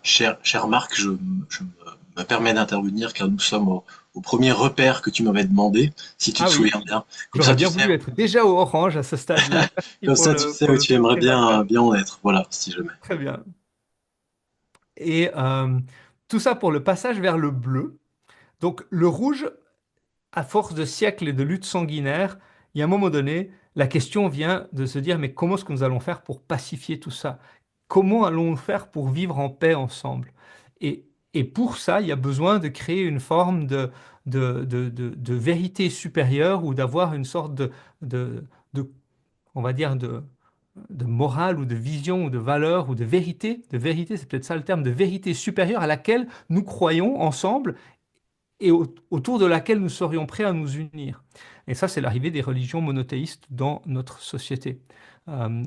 Cher Marc, me permets d'intervenir car nous sommes au premier repère que tu m'avais demandé, si tu te Ah oui, souviens bien. Comme ça, j'aurais tu bien sais, voulu être déjà au orange à ce stade-là. Merci comme ça, tu sais pour où le tu aimerais petit rappel. bien en être. Voilà, si jamais. Très bien. Et tout ça pour le passage vers le bleu. Donc le rouge, à force de siècles et de luttes sanguinaires, il y a un moment donné, la question vient de se dire, mais comment est-ce que nous allons faire pour pacifier tout ça? Comment allons-nous faire pour vivre en paix ensemble? Et, et pour ça, il y a besoin de créer une forme de vérité supérieure ou d'avoir une sorte de, de- on va dire, de morale ou de vision ou de valeur ou de vérité, c'est peut-être ça le terme, de vérité supérieure à laquelle nous croyons ensemble et autour de laquelle nous serions prêts à nous unir. Et ça, c'est l'arrivée des religions monothéistes dans notre société.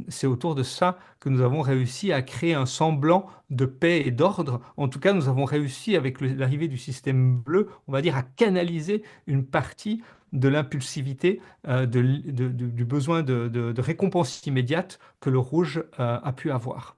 C'est autour de ça que nous avons réussi à créer un semblant de paix et d'ordre. En tout cas, nous avons réussi, avec l'arrivée du système bleu, on va dire, à canaliser une partie de l'impulsivité, du besoin de récompense immédiate que le rouge a pu avoir.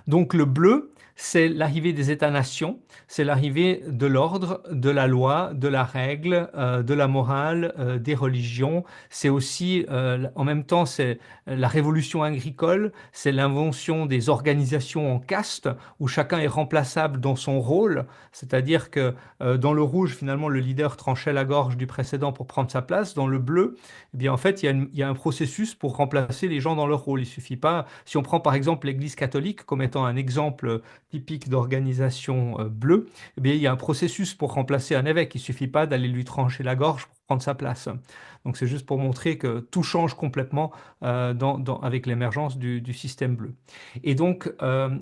Donc le bleu, c'est l'arrivée des États-nations, c'est l'arrivée de l'ordre, de la loi, de la règle, de la morale, des religions. C'est aussi, en même temps, c'est la révolution agricole, c'est l'invention des organisations en caste où chacun est remplaçable dans son rôle. C'est-à-dire que dans le rouge, finalement, le leader tranchait la gorge du précédent pour prendre sa place. Dans le bleu, eh bien, en fait, il y a un processus pour remplacer les gens dans leur rôle. Il suffit pas, si on prend par exemple l'Église catholique comme étant un exemple typique d'organisation bleue, eh bien, il y a un processus pour remplacer un évêque. Il suffit pas d'aller lui trancher la gorge pour prendre sa place. Donc c'est juste pour montrer que tout change complètement avec l'émergence du système bleu. Et donc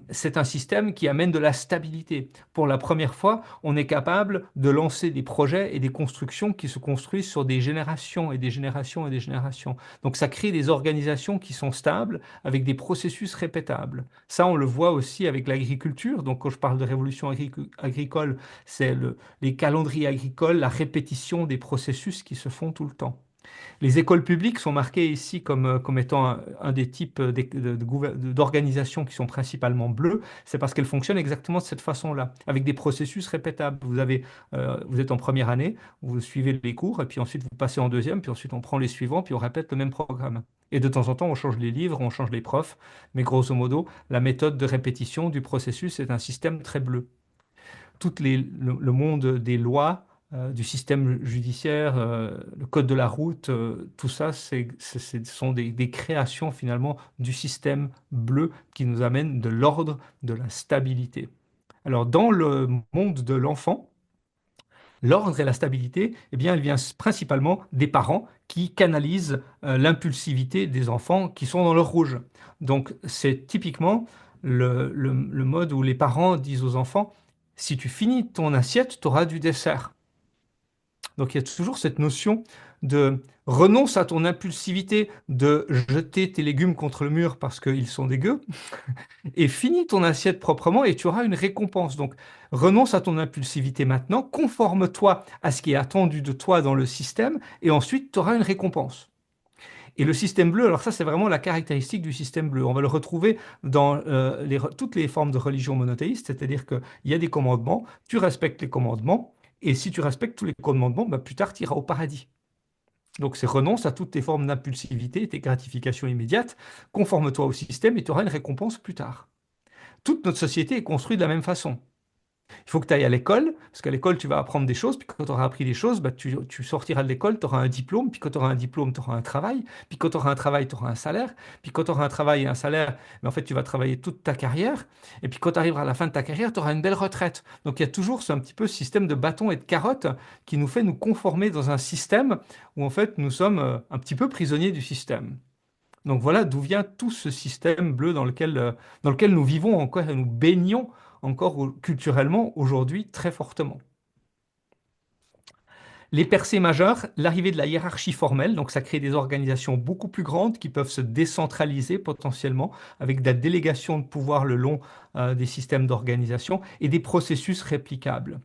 c'est un système qui amène de la stabilité. Pour la première fois, on est capable de lancer des projets et des constructions qui se construisent sur des générations et des générations et des générations. Donc ça crée des organisations qui sont stables avec des processus répétables. Ça, on le voit aussi avec l'agriculture. Donc quand je parle de révolution agricole, c'est les calendriers agricoles, la répétition des processus qui se font tout le temps. Les écoles publiques sont marquées ici comme étant un des types d'organisations qui sont principalement bleues. C'est parce qu'elles fonctionnent exactement de cette façon-là, avec des processus répétables. Vous êtes en première année, vous suivez les cours, et puis ensuite vous passez en deuxième, puis ensuite on prend les suivants, puis on répète le même programme. Et de temps en temps, on change les livres, on change les profs, mais grosso modo, la méthode de répétition du processus est un système très bleu. Le monde des lois, du système judiciaire, le code de la route, tout ça, ce sont des créations finalement du système bleu qui nous amènent de l'ordre, de la stabilité. Alors, dans le monde de l'enfant, l'ordre et la stabilité, eh bien, elle vient principalement des parents qui canalisent l'impulsivité des enfants qui sont dans leur rouge. Donc, c'est typiquement le mode où les parents disent aux enfants, si tu finis ton assiette, tu auras du dessert. Donc, il y a toujours cette notion de renonce à ton impulsivité de jeter tes légumes contre le mur parce qu'ils sont dégueux et finis ton assiette proprement et tu auras une récompense. Donc, renonce à ton impulsivité maintenant, conforme-toi à ce qui est attendu de toi dans le système, et ensuite tu auras une récompense. Et le système bleu, alors ça c'est vraiment la caractéristique du système bleu. On va le retrouver dans toutes les formes de religion monothéiste, c'est-à-dire qu'il y a des commandements, tu respectes les commandements, et si tu respectes tous les commandements, bah, plus tard tu iras au paradis. Donc c'est renonce à toutes tes formes d'impulsivité, tes gratifications immédiates, conforme-toi au système et tu auras une récompense plus tard. Toute notre société est construite de la même façon. Il faut que tu ailles à l'école, parce qu'à l'école, tu vas apprendre des choses, puis quand tu auras appris des choses, bah, tu sortiras de l'école, tu auras un diplôme, puis quand tu auras un diplôme, tu auras un travail, puis quand tu auras un travail, tu auras un salaire, puis quand tu auras un travail et un salaire, mais en fait, tu vas travailler toute ta carrière, et puis quand tu arriveras à la fin de ta carrière, tu auras une belle retraite. Donc il y a toujours ce un petit peu système de bâton et de carotte qui nous fait nous conformer dans un système où en fait, nous sommes un petit peu prisonniers du système. Donc voilà d'où vient tout ce système bleu dans lequel nous vivons encore et nous baignons encore culturellement aujourd'hui très fortement. Les percées majeures, l'arrivée de la hiérarchie formelle, donc ça crée des organisations beaucoup plus grandes qui peuvent se décentraliser potentiellement avec de la délégation de pouvoir le long des systèmes d'organisation et des processus réplicables.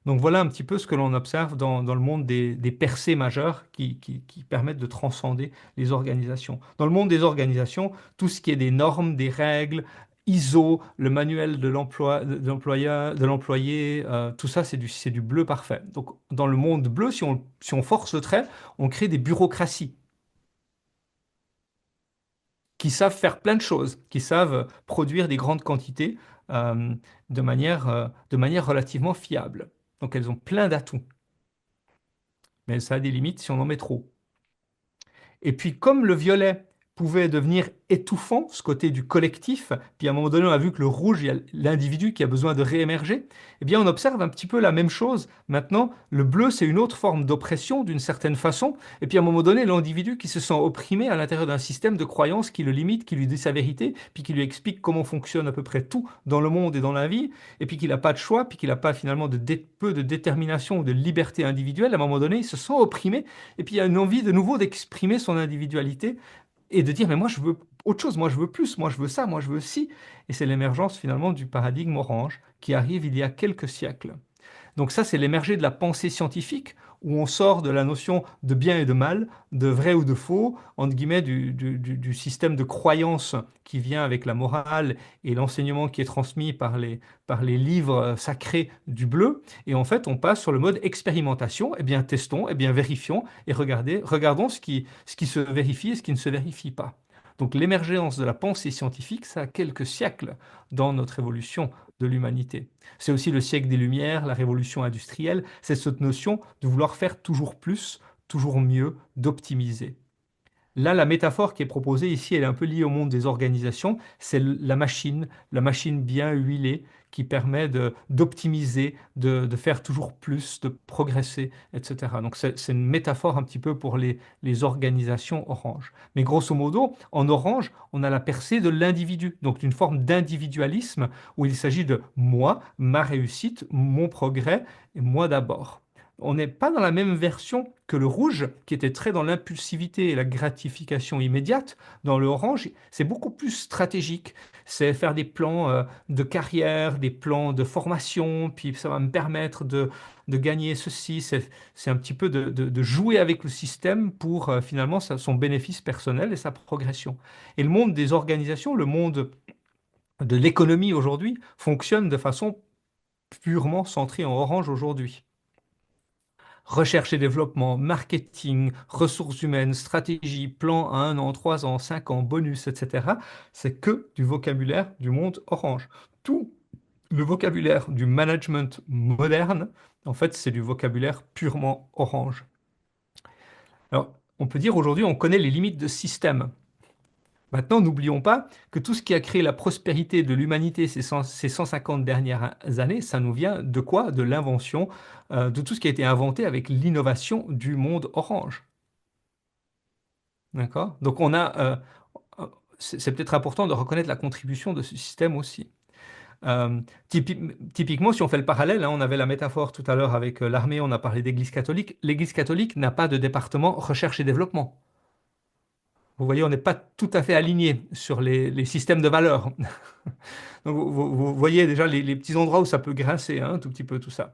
Donc voilà un petit peu ce que l'on observe dans le monde des percées majeures qui permettent de transcender les organisations. Dans le monde des organisations, tout ce qui est des normes, des règles, ISO, le manuel de l'employeur, de l'employé, tout ça c'est du bleu parfait. Donc dans le monde bleu, si on force le trait, on crée des bureaucraties qui savent faire plein de choses, qui savent produire des grandes quantités de manière relativement fiable. Donc elles ont plein d'atouts. Mais ça a des limites si on en met trop. Et puis, comme le violet pouvait devenir étouffant, ce côté du collectif, puis à un moment donné, on a vu que le rouge, il y a l'individu qui a besoin de réémerger, eh bien, on observe un petit peu la même chose. Maintenant, le bleu, c'est une autre forme d'oppression d'une certaine façon, et puis à un moment donné, l'individu qui se sent opprimé à l'intérieur d'un système de croyances qui le limite, qui lui dit sa vérité, puis qui lui explique comment fonctionne à peu près tout dans le monde et dans la vie, et puis qu'il n'a pas de choix, puis qu'il n'a pas finalement peu de détermination ou de liberté individuelle, à un moment donné, il se sent opprimé, et puis il y a une envie de nouveau d'exprimer son individualité et de dire, mais moi je veux autre chose, moi je veux plus, moi je veux ça, moi je veux ci. Et c'est l'émergence finalement du paradigme orange qui arrive il y a quelques siècles. Donc ça, c'est l'émergé de la pensée scientifique, où on sort de la notion de bien et de mal, de vrai ou de faux, entre guillemets, du système de croyance qui vient avec la morale et l'enseignement qui est transmis par les livres sacrés du bleu. Et en fait, on passe sur le mode expérimentation. Eh bien, testons, eh bien, vérifions et regardons ce qui se vérifie et ce qui ne se vérifie pas. Donc l'émergence de la pensée scientifique, ça a quelques siècles dans notre évolution de l'humanité. C'est aussi le siècle des Lumières, la révolution industrielle, c'est cette notion de vouloir faire toujours plus, toujours mieux, d'optimiser. Là, la métaphore qui est proposée ici, elle est un peu liée au monde des organisations. C'est la machine bien huilée qui permet d'optimiser, de faire toujours plus, de progresser, etc. Donc, c'est une métaphore un petit peu pour les organisations orange. Mais grosso modo, en orange, on a la percée de l'individu, donc une forme d'individualisme où il s'agit de moi, ma réussite, mon progrès, et moi d'abord. On n'est pas dans la même version que le rouge, qui était très dans l'impulsivité et la gratification immédiate. Dans le orange, c'est beaucoup plus stratégique. C'est faire des plans de carrière, des plans de formation, puis ça va me permettre de gagner ceci. C'est un petit peu de jouer avec le système pour finalement son bénéfice personnel et sa progression. Et le monde des organisations, le monde de l'économie aujourd'hui, fonctionne de façon purement centrée en orange aujourd'hui. Recherche et développement, marketing, ressources humaines, stratégie, plan à 1 an, 3 ans, 5 ans, bonus, etc. C'est que du vocabulaire du monde orange. Tout le vocabulaire du management moderne, en fait, c'est du vocabulaire purement orange. Alors, on peut dire aujourd'hui, on connaît les limites de système. Maintenant, n'oublions pas que tout ce qui a créé la prospérité de l'humanité ces 150 dernières années, ça nous vient de quoi? De l'invention, de tout ce qui a été inventé avec l'innovation du monde orange. D'accord? Donc euh, c'est peut-être important de reconnaître la contribution de ce système aussi. Euh, Typiquement, si on fait le parallèle, hein, on avait la métaphore tout à l'heure avec l'armée, on a parlé d'Église catholique. L'Église catholique n'a pas de département recherche et développement. Vous voyez, on n'est pas tout à fait aligné sur les systèmes de valeurs. Donc, vous voyez déjà les petits endroits où ça peut grincer, hein, un tout petit peu tout ça.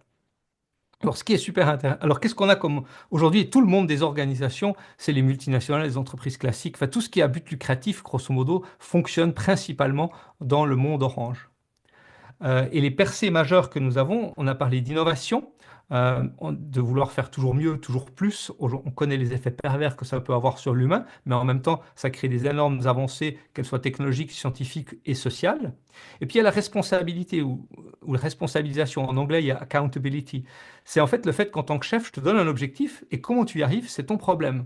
Alors, ce qui est super intéressant. Alors, qu'est-ce qu'on a comme aujourd'hui, tout le monde des organisations, c'est les multinationales, les entreprises classiques, enfin tout ce qui est à but lucratif, grosso modo, fonctionne principalement dans le monde orange. Et les percées majeures que nous avons, on a parlé d'innovation, de vouloir faire toujours mieux, toujours plus. On connaît les effets pervers que ça peut avoir sur l'humain, mais en même temps, ça crée des énormes avancées, qu'elles soient technologiques, scientifiques et sociales. Et puis il y a la responsabilité ou la responsabilisation. En anglais, il y a accountability. C'est en fait le fait qu'en tant que chef, je te donne un objectif et comment tu y arrives, c'est ton problème.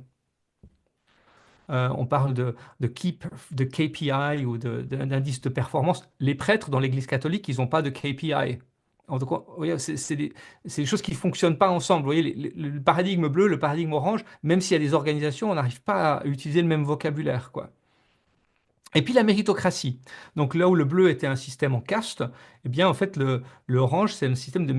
On parle de KPI ou d'indice de performance. Les prêtres dans l'Église catholique, ils n'ont pas de KPI. En tout cas, vous voyez, c'est des choses qui ne fonctionnent pas ensemble. Vous voyez, le paradigme bleu, le paradigme orange, même s'il y a des organisations, on n'arrive pas à utiliser le même vocabulaire, quoi. Et puis la méritocratie. Donc là où le bleu était un système en caste, eh bien en fait le orange c'est un système de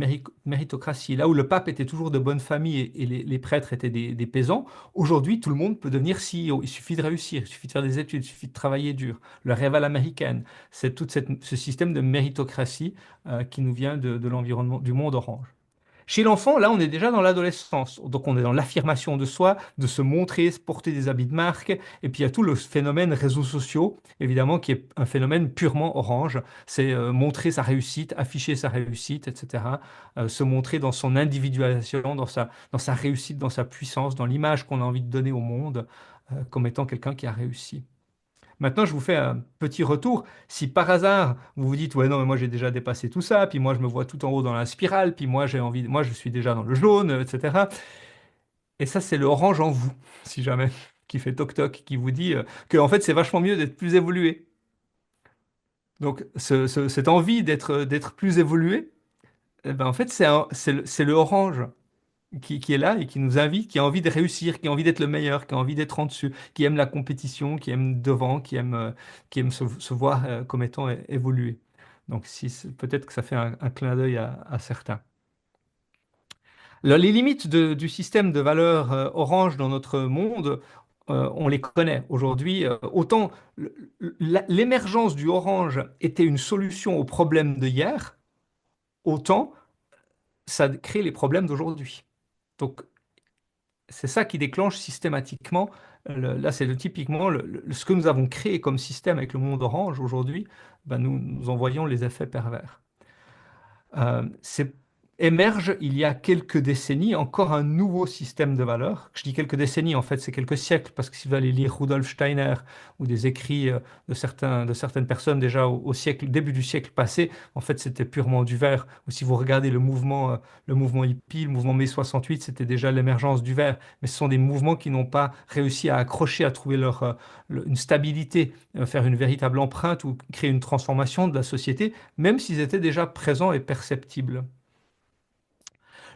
méritocratie. Là où le pape était toujours de bonne famille et les prêtres étaient des paysans, aujourd'hui tout le monde peut devenir CEO. Il suffit de réussir, il suffit de faire des études, il suffit de travailler dur. Le rêve à l'américaine, c'est ce système de méritocratie qui nous vient de l'environnement, du monde orange. Chez l'enfant, là, on est déjà dans l'adolescence. Donc, on est dans l'affirmation de soi, de se montrer, se porter des habits de marque. Et puis, il y a tout le phénomène réseaux sociaux, évidemment, qui est un phénomène purement orange. C'est montrer sa réussite, afficher sa réussite, etc. Se montrer dans son individualisation, dans sa réussite, dans sa puissance, dans l'image qu'on a envie de donner au monde, comme étant quelqu'un qui a réussi. Maintenant, je vous fais un petit retour. Si par hasard, vous vous dites, ouais, non, mais moi j'ai déjà dépassé tout ça, puis moi je me vois tout en haut dans la spirale, puis moi j'ai envie, moi je suis déjà dans le jaune, etc. Et ça, c'est le orange en vous, si jamais, qui fait toc-toc, qui vous dit que en fait c'est vachement mieux d'être plus évolué. Donc, cette envie d'être plus évolué, eh ben, en fait, c'est le orange qui est là et qui nous invite, qui a envie de réussir, qui a envie d'être le meilleur, qui a envie d'être en dessus, qui aime la compétition, qui aime devant, qui aime se voir comme étant évolué. Donc si, peut-être que ça fait un clin d'œil à certains. Alors, les limites du système de valeurs orange dans notre monde, on les connaît aujourd'hui. Autant l'émergence du orange était une solution aux problèmes de hier, autant ça crée les problèmes d'aujourd'hui. Donc c'est ça qui déclenche systématiquement. Là, c'est typiquement ce que nous avons créé comme système avec le monde orange aujourd'hui. Ben, nous en voyons les effets pervers. C'est émerge il y a quelques décennies encore un nouveau système de valeurs. Je dis quelques décennies, en fait, c'est quelques siècles, parce que si vous allez lire Rudolf Steiner ou des écrits de certaines personnes déjà début du siècle passé, en fait, c'était purement du vert. Ou si vous regardez le mouvement hippie, le mouvement mai 68, c'était déjà l'émergence du vert. Mais ce sont des mouvements qui n'ont pas réussi à accrocher, à trouver une stabilité, faire une véritable empreinte ou créer une transformation de la société même s'ils étaient déjà présents et perceptibles.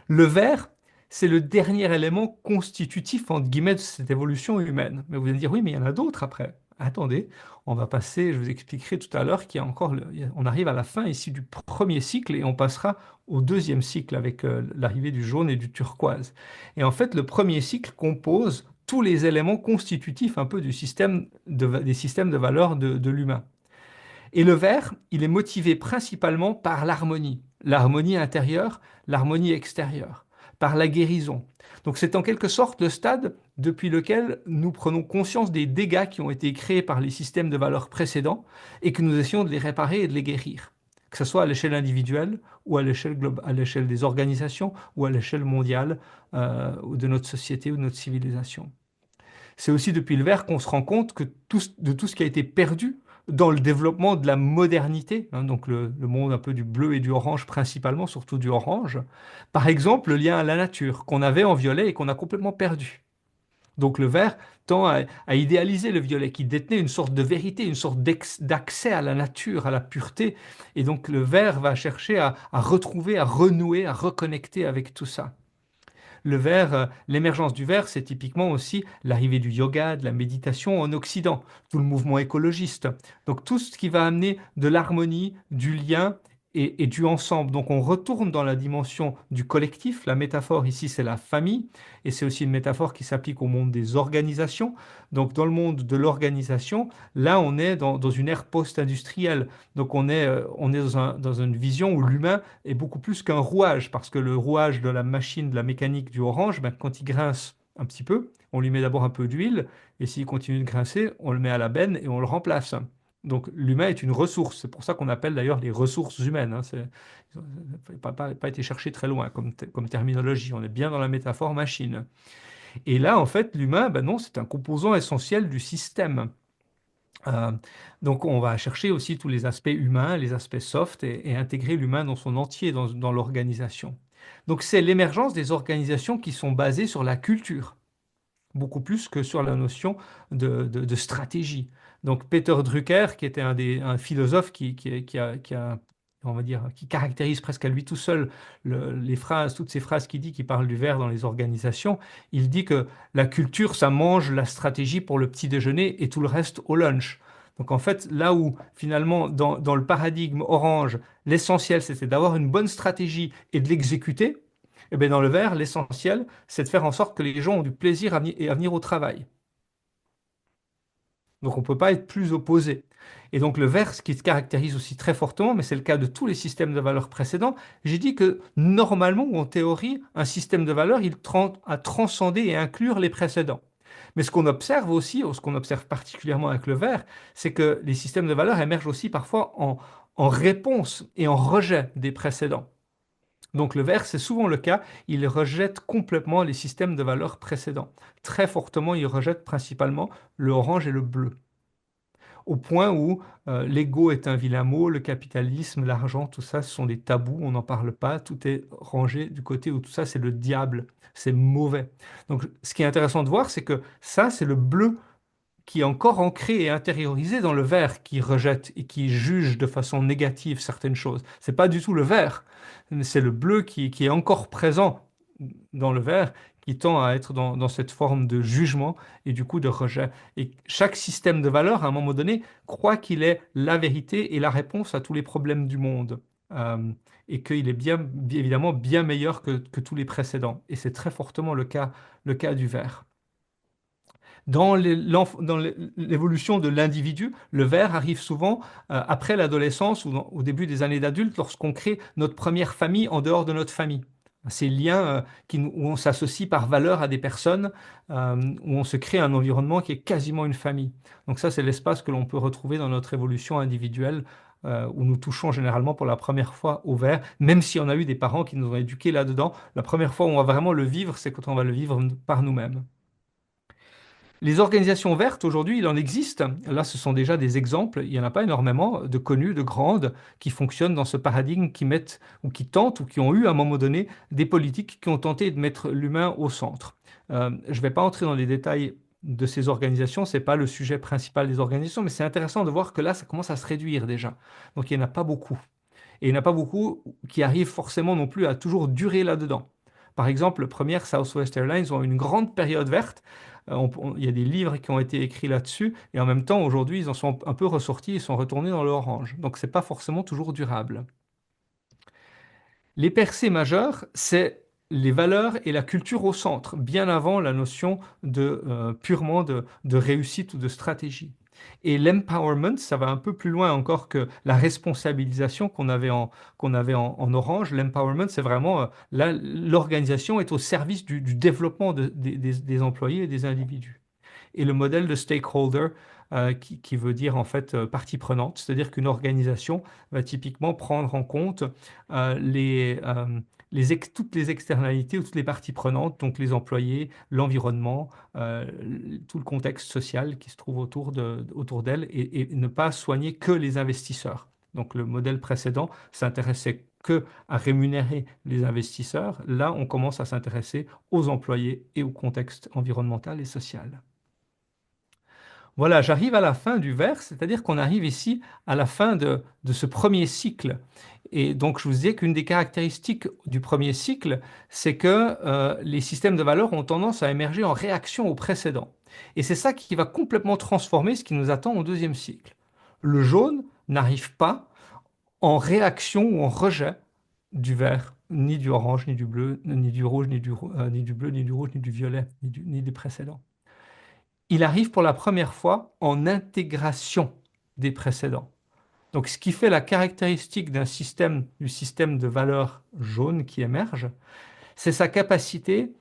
Le vert, c'est le dernier élément constitutif, entre guillemets, de cette évolution humaine. Mais vous allez me dire, oui, mais il y en a d'autres après. Attendez, on va passer, je vous expliquerai tout à l'heure qu'il y a encore, on arrive à la fin ici du premier cycle et on passera au deuxième cycle avec l'arrivée du jaune et du turquoise. Et en fait, le premier cycle compose tous les éléments constitutifs un peu des systèmes de valeurs de l'humain. Et le vert, il est motivé principalement par l'harmonie, l'harmonie intérieure, l'harmonie extérieure, par la guérison. Donc c'est en quelque sorte le stade depuis lequel nous prenons conscience des dégâts qui ont été créés par les systèmes de valeurs précédents et que nous essayons de les réparer et de les guérir, que ce soit à l'échelle individuelle ou à l'échelle à l'échelle des organisations ou à l'échelle mondiale ou de notre société ou de notre civilisation. C'est aussi depuis le vert qu'on se rend compte que de tout ce qui a été perdu dans le développement de la modernité, hein, donc le monde un peu du bleu et du orange principalement, surtout du orange. Par exemple, le lien à la nature qu'on avait en violet et qu'on a complètement perdu. Donc le vert tend à idéaliser le violet qui détenait une sorte de vérité, une sorte d'accès à la nature, à la pureté. Et donc le vert va chercher à retrouver, à renouer, à reconnecter avec tout ça. Le verre, l'émergence du verre, c'est typiquement aussi l'arrivée du yoga, de la méditation en Occident, tout le mouvement écologiste. Donc tout ce qui va amener de l'harmonie, du lien et du ensemble. Donc on retourne dans la dimension du collectif. La métaphore ici, c'est la famille et c'est aussi une métaphore qui s'applique au monde des organisations. Donc dans le monde de l'organisation, là on est dans une ère post-industrielle. Donc on est dans une vision où l'humain est beaucoup plus qu'un rouage, parce que le rouage de la machine, de la mécanique du orange, ben, quand il grince un petit peu, on lui met d'abord un peu d'huile, et s'il continue de grincer, on le met à la benne et on le remplace. Donc l'humain est une ressource. C'est pour ça qu'on appelle d'ailleurs les ressources humaines, hein. Ils n'ont pas été chercher très loin comme terminologie. On est bien dans la métaphore machine. Et là, en fait, l'humain, ben non, c'est un composant essentiel du système. Euh, donc on va chercher aussi tous les aspects humains, les aspects soft et intégrer l'humain dans son entier dans l'organisation. Donc c'est l'émergence des organisations qui sont basées sur la culture beaucoup plus que sur la notion de stratégie. Donc Peter Drucker, qui était un philosophe qui a, on va dire, qui caractérise presque à lui tout seul les phrases, toutes ces phrases qu'il dit qui parlent du verre dans les organisations, il dit que la culture, ça mange la stratégie pour le petit déjeuner et tout le reste au lunch. Donc en fait, là où finalement, dans le paradigme orange, l'essentiel, c'était d'avoir une bonne stratégie et de l'exécuter, eh bien, dans le verre, l'essentiel, c'est de faire en sorte que les gens ont du plaisir à venir au travail. Donc on ne peut pas être plus opposé. Et donc le verre, ce qui se caractérise aussi très fortement, mais c'est le cas de tous les systèmes de valeurs précédents, j'ai dit que normalement ou en théorie, un système de valeurs, a transcendé et inclure les précédents. Mais ce qu'on observe aussi, ou ce qu'on observe particulièrement avec le verre, c'est que les systèmes de valeurs émergent aussi parfois en réponse et en rejet des précédents. Donc le vert, c'est souvent le cas, il rejette complètement les systèmes de valeurs précédents. Très fortement, il rejette principalement le orange et le bleu. Au point où l'ego est un vilain mot, le capitalisme, l'argent, tout ça, ce sont des tabous, on n'en parle pas, tout est rangé du côté où tout ça, c'est le diable, c'est mauvais. Donc ce qui est intéressant de voir, c'est que ça, c'est le bleu qui est encore ancré et intériorisé dans le vert, qui rejette et qui juge de façon négative certaines choses. C'est pas du tout le vert, c'est le bleu qui est encore présent dans le vert, qui tend à être dans cette forme de jugement et du coup de rejet. Et chaque système de valeurs, à un moment donné, croit qu'il est la vérité et la réponse à tous les problèmes du monde. Euh, et qu'il est évidemment bien meilleur que tous les précédents. Et c'est très fortement le cas du vert. Dans l'évolution de l'individu, le ver arrive souvent après l'adolescence ou au début des années d'adulte lorsqu'on crée notre première famille en dehors de notre famille. Ces liens où on s'associe par valeur à des personnes, où on se crée un environnement qui est quasiment une famille. Donc ça, c'est l'espace que l'on peut retrouver dans notre évolution individuelle, où nous touchons généralement pour la première fois au ver, même si on a eu des parents qui nous ont éduqués là-dedans. La première fois où on va vraiment le vivre, c'est quand on va le vivre par nous-mêmes. Les organisations vertes, aujourd'hui, il en existe. Là, ce sont déjà des exemples. Il n'y en a pas énormément de connues, de grandes, qui fonctionnent dans ce paradigme, qui mettent ou qui tentent ou qui ont eu à un moment donné des politiques qui ont tenté de mettre l'humain au centre. Je ne vais pas entrer dans les détails de ces organisations, ce n'est pas le sujet principal des organisations, mais c'est intéressant de voir que là, ça commence à se réduire déjà. Donc, il n'y en a pas beaucoup. Et il n'y en a pas beaucoup qui arrivent forcément non plus à toujours durer là-dedans. Par exemple, première Southwest Airlines ont une grande période verte. Il y a des livres qui ont été écrits là-dessus, et en même temps, aujourd'hui, ils en sont un peu ressortis, ils sont retournés dans l'orange. Donc, c'est pas forcément toujours durable. Les percées majeures, c'est les valeurs et la culture au centre, bien avant la notion purement de réussite ou de stratégie. Et l'empowerment, ça va un peu plus loin encore que la responsabilisation qu'on avait en orange. L'empowerment, c'est vraiment là, l'organisation est au service du développement des employés et des individus. Et le modèle de stakeholder, qui veut dire en fait partie prenante, c'est-à-dire qu'une organisation va typiquement prendre en compte toutes les externalités ou toutes les parties prenantes, donc les employés, l'environnement, tout le contexte social qui se trouve autour d'elle, et ne pas soigner que les investisseurs. Donc le modèle précédent s'intéressait que à rémunérer les investisseurs. Là, on commence à s'intéresser aux employés et au contexte environnemental et social. Voilà, j'arrive à la fin du vers, c'est-à-dire qu'on arrive ici à la fin de ce premier cycle. Et donc, je vous disais qu'une des caractéristiques du premier cycle, c'est que les systèmes de valeurs ont tendance à émerger en réaction au précédent. Et c'est ça qui va complètement transformer ce qui nous attend au deuxième cycle. Le jaune n'arrive pas en réaction ou en rejet du vert, ni du orange, ni du bleu, ni du rouge, ni du bleu, ni du rouge, ni du violet, ni des précédents. Il arrive pour la première fois en intégration des précédents. Donc, ce qui fait la caractéristique du système de valeurs jaune qui émerge, c'est sa capacité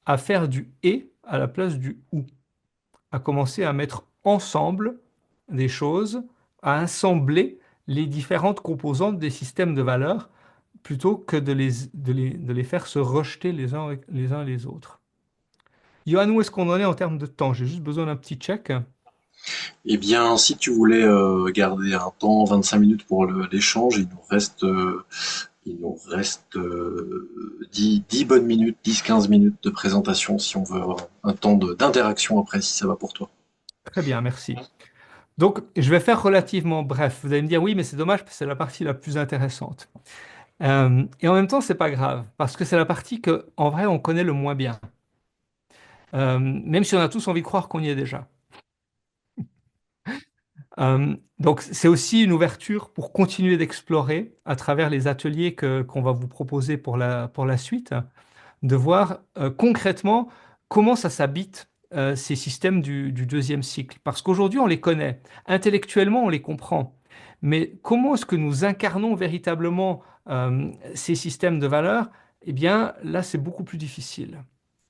à faire du et à la place du ou, à commencer à mettre ensemble des choses à assembler les différentes composantes des systèmes de valeurs plutôt que de les faire se rejeter les uns les autres. Johan, où est-ce qu'on en est en termes de temps? J'ai juste besoin d'un petit check. Eh bien, si tu voulais garder un temps, 25 minutes pour l'échange, il nous reste 10 bonnes minutes, 10-15 minutes de présentation si on veut avoir un temps d'interaction après, si ça va pour toi. Très bien, merci. Donc, je vais faire relativement bref. Vous allez me dire, oui, mais c'est dommage parce que c'est la partie la plus intéressante. Et en même temps, c'est pas grave parce que c'est la partie que, en vrai, on connaît le moins bien. Même si on a tous envie de croire qu'on y est déjà. Donc, c'est aussi une ouverture pour continuer d'explorer à travers les ateliers qu'on va vous proposer pour la suite, de voir concrètement comment ça s'habite ces systèmes du deuxième cycle. Parce qu'aujourd'hui, on les connaît. Intellectuellement, on les comprend. Mais comment est-ce que nous incarnons véritablement ces systèmes de valeurs? Eh bien, là, c'est beaucoup plus difficile.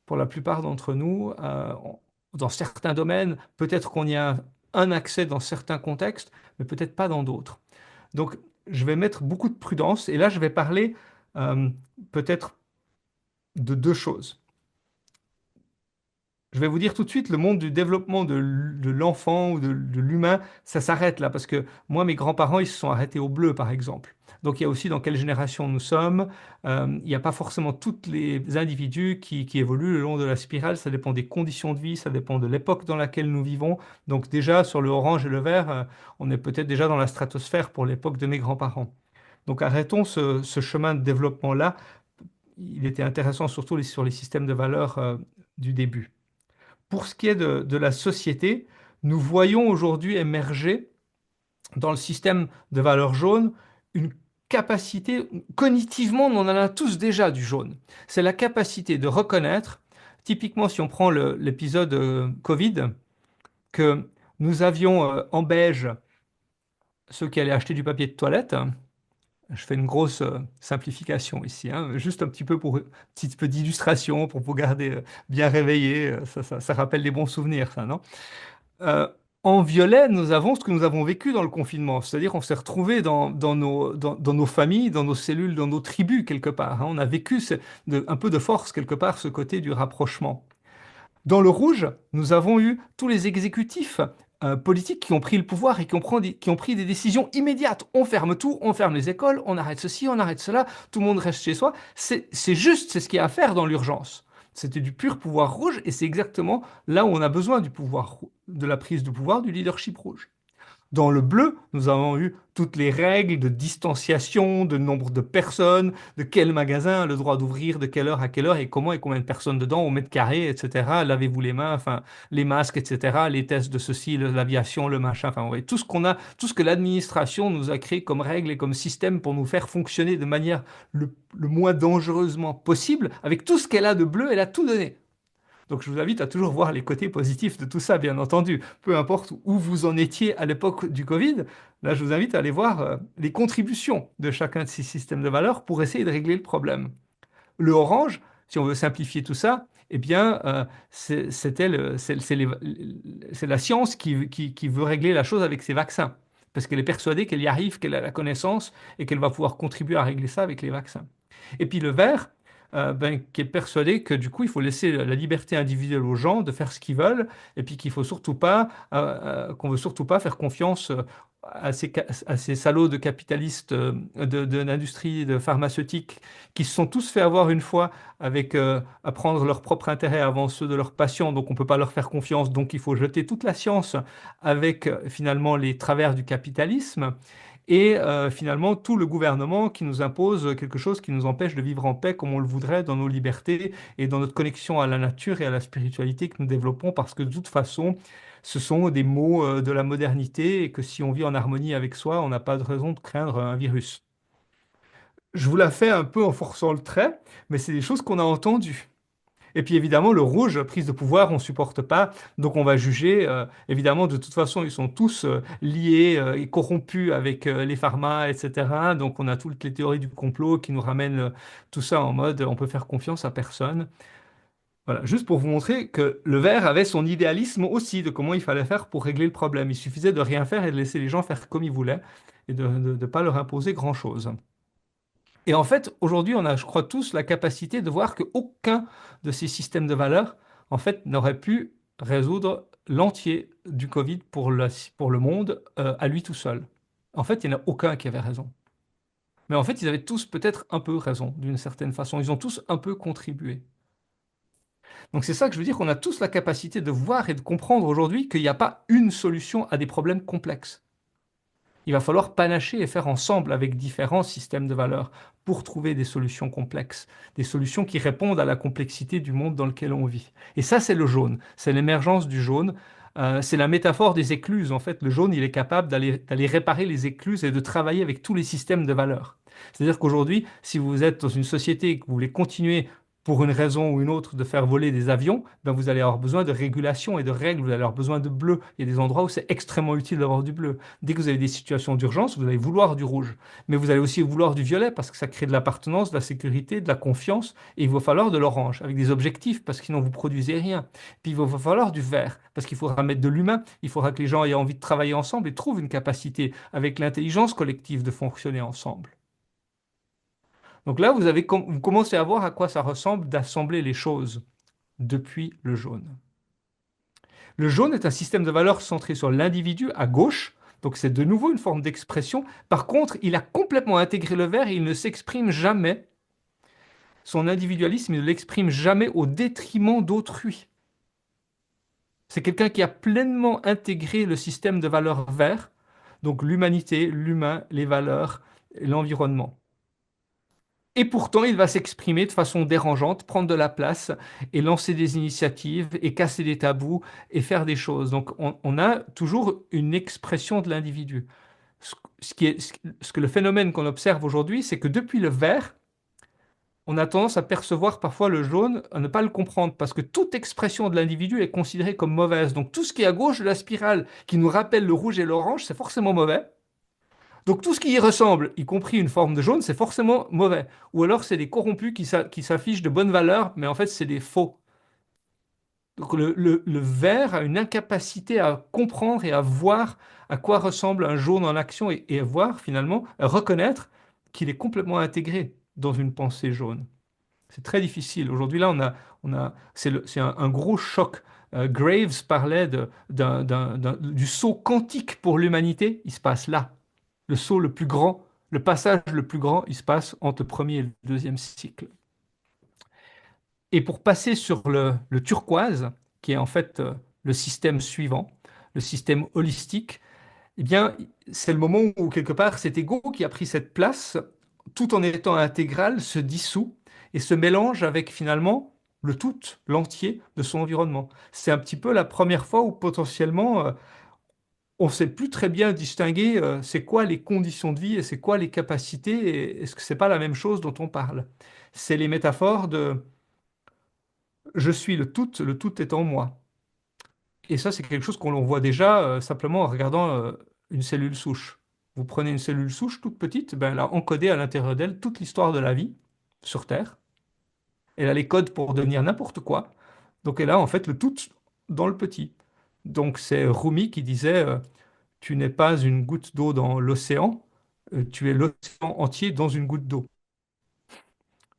Pour la plupart d'entre nous, dans certains domaines, peut-être qu'on y a un accès dans certains contextes, mais peut-être pas dans d'autres. Donc, je vais mettre beaucoup de prudence et là, je vais parler euh, peut-être de deux choses. Je vais vous dire tout de suite, le monde du développement de l'enfant ou de l'humain, ça s'arrête là, parce que moi, mes grands-parents, ils se sont arrêtés au bleu, par exemple. Donc il y a aussi dans quelle génération nous sommes. Il n'y a pas forcément tous les individus qui évoluent le long de la spirale, ça dépend des conditions de vie, ça dépend de l'époque dans laquelle nous vivons. Donc déjà, sur le orange et le vert, on est peut-être déjà dans la stratosphère pour l'époque de mes grands-parents. Donc arrêtons ce chemin de développement-là. Il était intéressant surtout sur les systèmes de valeurs du début. Pour ce qui est de la société, nous voyons aujourd'hui émerger dans le système de valeurs jaunes une capacité, cognitivement, on en a tous déjà du jaune. C'est la capacité de reconnaître, typiquement si on prend l'épisode Covid, que nous avions en beige ceux qui allaient acheter du papier de toilette. Je fais une grosse simplification ici, hein, juste un petit peu pour un petit peu d'illustration, pour vous garder bien réveillé. Ça rappelle des bons souvenirs, ça, non? Euh, En violet, nous avons ce que nous avons vécu dans le confinement, c'est-à-dire qu'on s'est retrouvés dans nos familles, dans nos cellules, dans nos tribus quelque part, hein. On a vécu un peu de force quelque part ce côté du rapprochement. Dans le rouge, nous avons eu tous les exécutifs politiques qui ont pris le pouvoir et qui ont pris des décisions immédiates. On ferme tout, on ferme les écoles, on arrête ceci, on arrête cela, tout le monde reste chez soi. C'est juste, c'est ce qu'il y a à faire dans l'urgence. C'était du pur pouvoir rouge et c'est exactement là où on a besoin du pouvoir, de la prise de pouvoir du leadership rouge. Dans le bleu, nous avons eu toutes les règles de distanciation, de nombre de personnes, de quel magasin a le droit d'ouvrir, de quelle heure à quelle heure et comment et combien de personnes dedans au mètre carré, etc. Lavez-vous les mains, enfin, les masques, etc. Les tests de ceci, l'aviation, le machin, enfin, vous voyez, tout ce qu'on a, tout ce que l'administration nous a créé comme règles et comme système pour nous faire fonctionner de manière le moins dangereusement possible, avec tout ce qu'elle a de bleu, elle a tout donné. Donc je vous invite à toujours voir les côtés positifs de tout ça, bien entendu. Peu importe où vous en étiez à l'époque du Covid, là je vous invite à aller voir les contributions de chacun de ces systèmes de valeurs pour essayer de régler le problème. Le orange, si on veut simplifier tout ça, eh bien, c'est la science qui veut régler la chose avec ses vaccins. Parce qu'elle est persuadée qu'elle y arrive, qu'elle a la connaissance et qu'elle va pouvoir contribuer à régler ça avec les vaccins. Et puis le vert, qui est persuadé que du coup, il faut laisser la liberté individuelle aux gens de faire ce qu'ils veulent, et puis qu'il faut surtout pas, qu'on veut surtout pas faire confiance à ces salauds de capitalistes de l'industrie de pharmaceutique qui se sont tous fait avoir une fois avec à prendre leur propre intérêt avant ceux de leurs patients, donc on ne peut pas leur faire confiance, donc il faut jeter toute la science avec finalement les travers du capitalisme et finalement tout le gouvernement qui nous impose quelque chose qui nous empêche de vivre en paix comme on le voudrait dans nos libertés et dans notre connexion à la nature et à la spiritualité que nous développons parce que de toute façon, ce sont des mots de la modernité et que si on vit en harmonie avec soi, on n'a pas de raison de craindre un virus. Je vous la fais un peu en forçant le trait, mais c'est des choses qu'on a entendues. Et puis évidemment, le rouge, prise de pouvoir, on ne supporte pas, donc on va juger. Évidemment, de toute façon, ils sont tous liés et corrompus avec les pharma, etc. Donc on a toutes les théories du complot qui nous ramènent tout ça en mode on peut faire confiance à personne. Voilà, juste pour vous montrer que le verre avait son idéalisme aussi de comment il fallait faire pour régler le problème. Il suffisait de rien faire et de laisser les gens faire comme ils voulaient et de ne pas leur imposer grand-chose. Et en fait, aujourd'hui, on a, je crois, tous la capacité de voir qu'aucun de ces systèmes de valeurs, en fait, n'aurait pu résoudre l'entier du Covid pour le monde à lui tout seul. En fait, il n'y en a aucun qui avait raison. Mais en fait, ils avaient tous peut-être un peu raison, d'une certaine façon. Ils ont tous un peu contribué. Donc c'est ça que je veux dire qu'on a tous la capacité de voir et de comprendre aujourd'hui qu'il n'y a pas une solution à des problèmes complexes. Il va falloir panacher et faire ensemble avec différents systèmes de valeurs pour trouver des solutions complexes, des solutions qui répondent à la complexité du monde dans lequel on vit. Et ça, c'est le jaune, c'est l'émergence du jaune. C'est la métaphore des écluses. En fait, le jaune, il est capable d'aller réparer les écluses et de travailler avec tous les systèmes de valeurs. C'est-à-dire qu'aujourd'hui, si vous êtes dans une société et que vous voulez continuer pour une raison ou une autre de faire voler des avions, ben vous allez avoir besoin de régulation et de règles, vous allez avoir besoin de bleu. Il y a des endroits où c'est extrêmement utile d'avoir du bleu. Dès que vous avez des situations d'urgence, vous allez vouloir du rouge. Mais vous allez aussi vouloir du violet parce que ça crée de l'appartenance, de la sécurité, de la confiance. Et il va falloir de l'orange avec des objectifs parce que sinon vous produisez rien. Puis il va falloir du vert parce qu'il faudra mettre de l'humain. Il faudra que les gens aient envie de travailler ensemble et trouvent une capacité avec l'intelligence collective de fonctionner ensemble. Donc là, vous commencez à voir à quoi ça ressemble d'assembler les choses depuis le jaune. Le jaune est un système de valeurs centré sur l'individu à gauche, donc c'est de nouveau une forme d'expression. Par contre, il a complètement intégré le vert et il ne s'exprime jamais. Son individualisme, il ne l'exprime jamais au détriment d'autrui. C'est quelqu'un qui a pleinement intégré le système de valeurs vert, donc l'humanité, l'humain, les valeurs, l'environnement. Et pourtant, il va s'exprimer de façon dérangeante, prendre de la place et lancer des initiatives et casser des tabous et faire des choses. Donc, on a toujours une expression de l'individu. Ce que le phénomène qu'on observe aujourd'hui, c'est que depuis le vert, on a tendance à percevoir parfois le jaune, à ne pas le comprendre, parce que toute expression de l'individu est considérée comme mauvaise. Donc, tout ce qui est à gauche de la spirale, qui nous rappelle le rouge et l'orange, c'est forcément mauvais. Donc tout ce qui y ressemble, y compris une forme de jaune, c'est forcément mauvais. Ou alors c'est des corrompus qui s'affichent de bonnes valeurs, mais en fait c'est des faux. Donc le vert a une incapacité à comprendre et à voir à quoi ressemble un jaune en action et à voir finalement, à reconnaître qu'il est complètement intégré dans une pensée jaune. C'est très difficile. Aujourd'hui là, c'est un gros choc. Graves parlait du saut quantique pour l'humanité. Il se passe là. Le saut le plus grand, le passage le plus grand, il se passe entre le premier et le deuxième cycle. Et pour passer sur le turquoise, qui est en fait le système suivant, le système holistique, eh bien, c'est le moment où, quelque part, cet ego qui a pris cette place, tout en étant intégral, se dissout et se mélange avec finalement le tout, l'entier de son environnement. C'est un petit peu la première fois où potentiellement on ne sait plus très bien distinguer c'est quoi les conditions de vie et c'est quoi les capacités et est-ce que c'est pas la même chose dont on parle. C'est les métaphores de je suis le tout est en moi. Et ça, c'est quelque chose qu'on voit déjà simplement en regardant une cellule souche. Vous prenez une cellule souche toute petite, ben, elle a encodé à l'intérieur d'elle toute l'histoire de la vie sur Terre. Elle a les codes pour devenir n'importe quoi. Donc elle a en fait le tout dans le petit. Donc c'est Rumi qui disait tu n'es pas une goutte d'eau dans l'océan, tu es l'océan entier dans une goutte d'eau.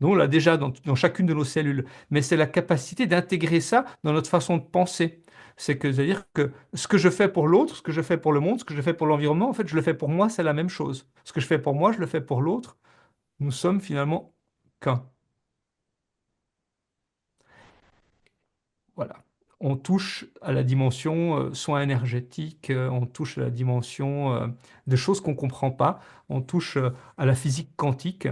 Donc on l'a déjà dans chacune de nos cellules, mais c'est la capacité d'intégrer ça dans notre façon de penser. C'est-à-dire que ce que je fais pour l'autre, ce que je fais pour le monde, ce que je fais pour l'environnement, en fait, je le fais pour moi, c'est la même chose. Ce que je fais pour moi, je le fais pour l'autre. Nous sommes finalement qu'un. Voilà. On touche à la dimension soin énergétique, on touche à la dimension de choses qu'on ne comprend pas, on touche à la physique quantique,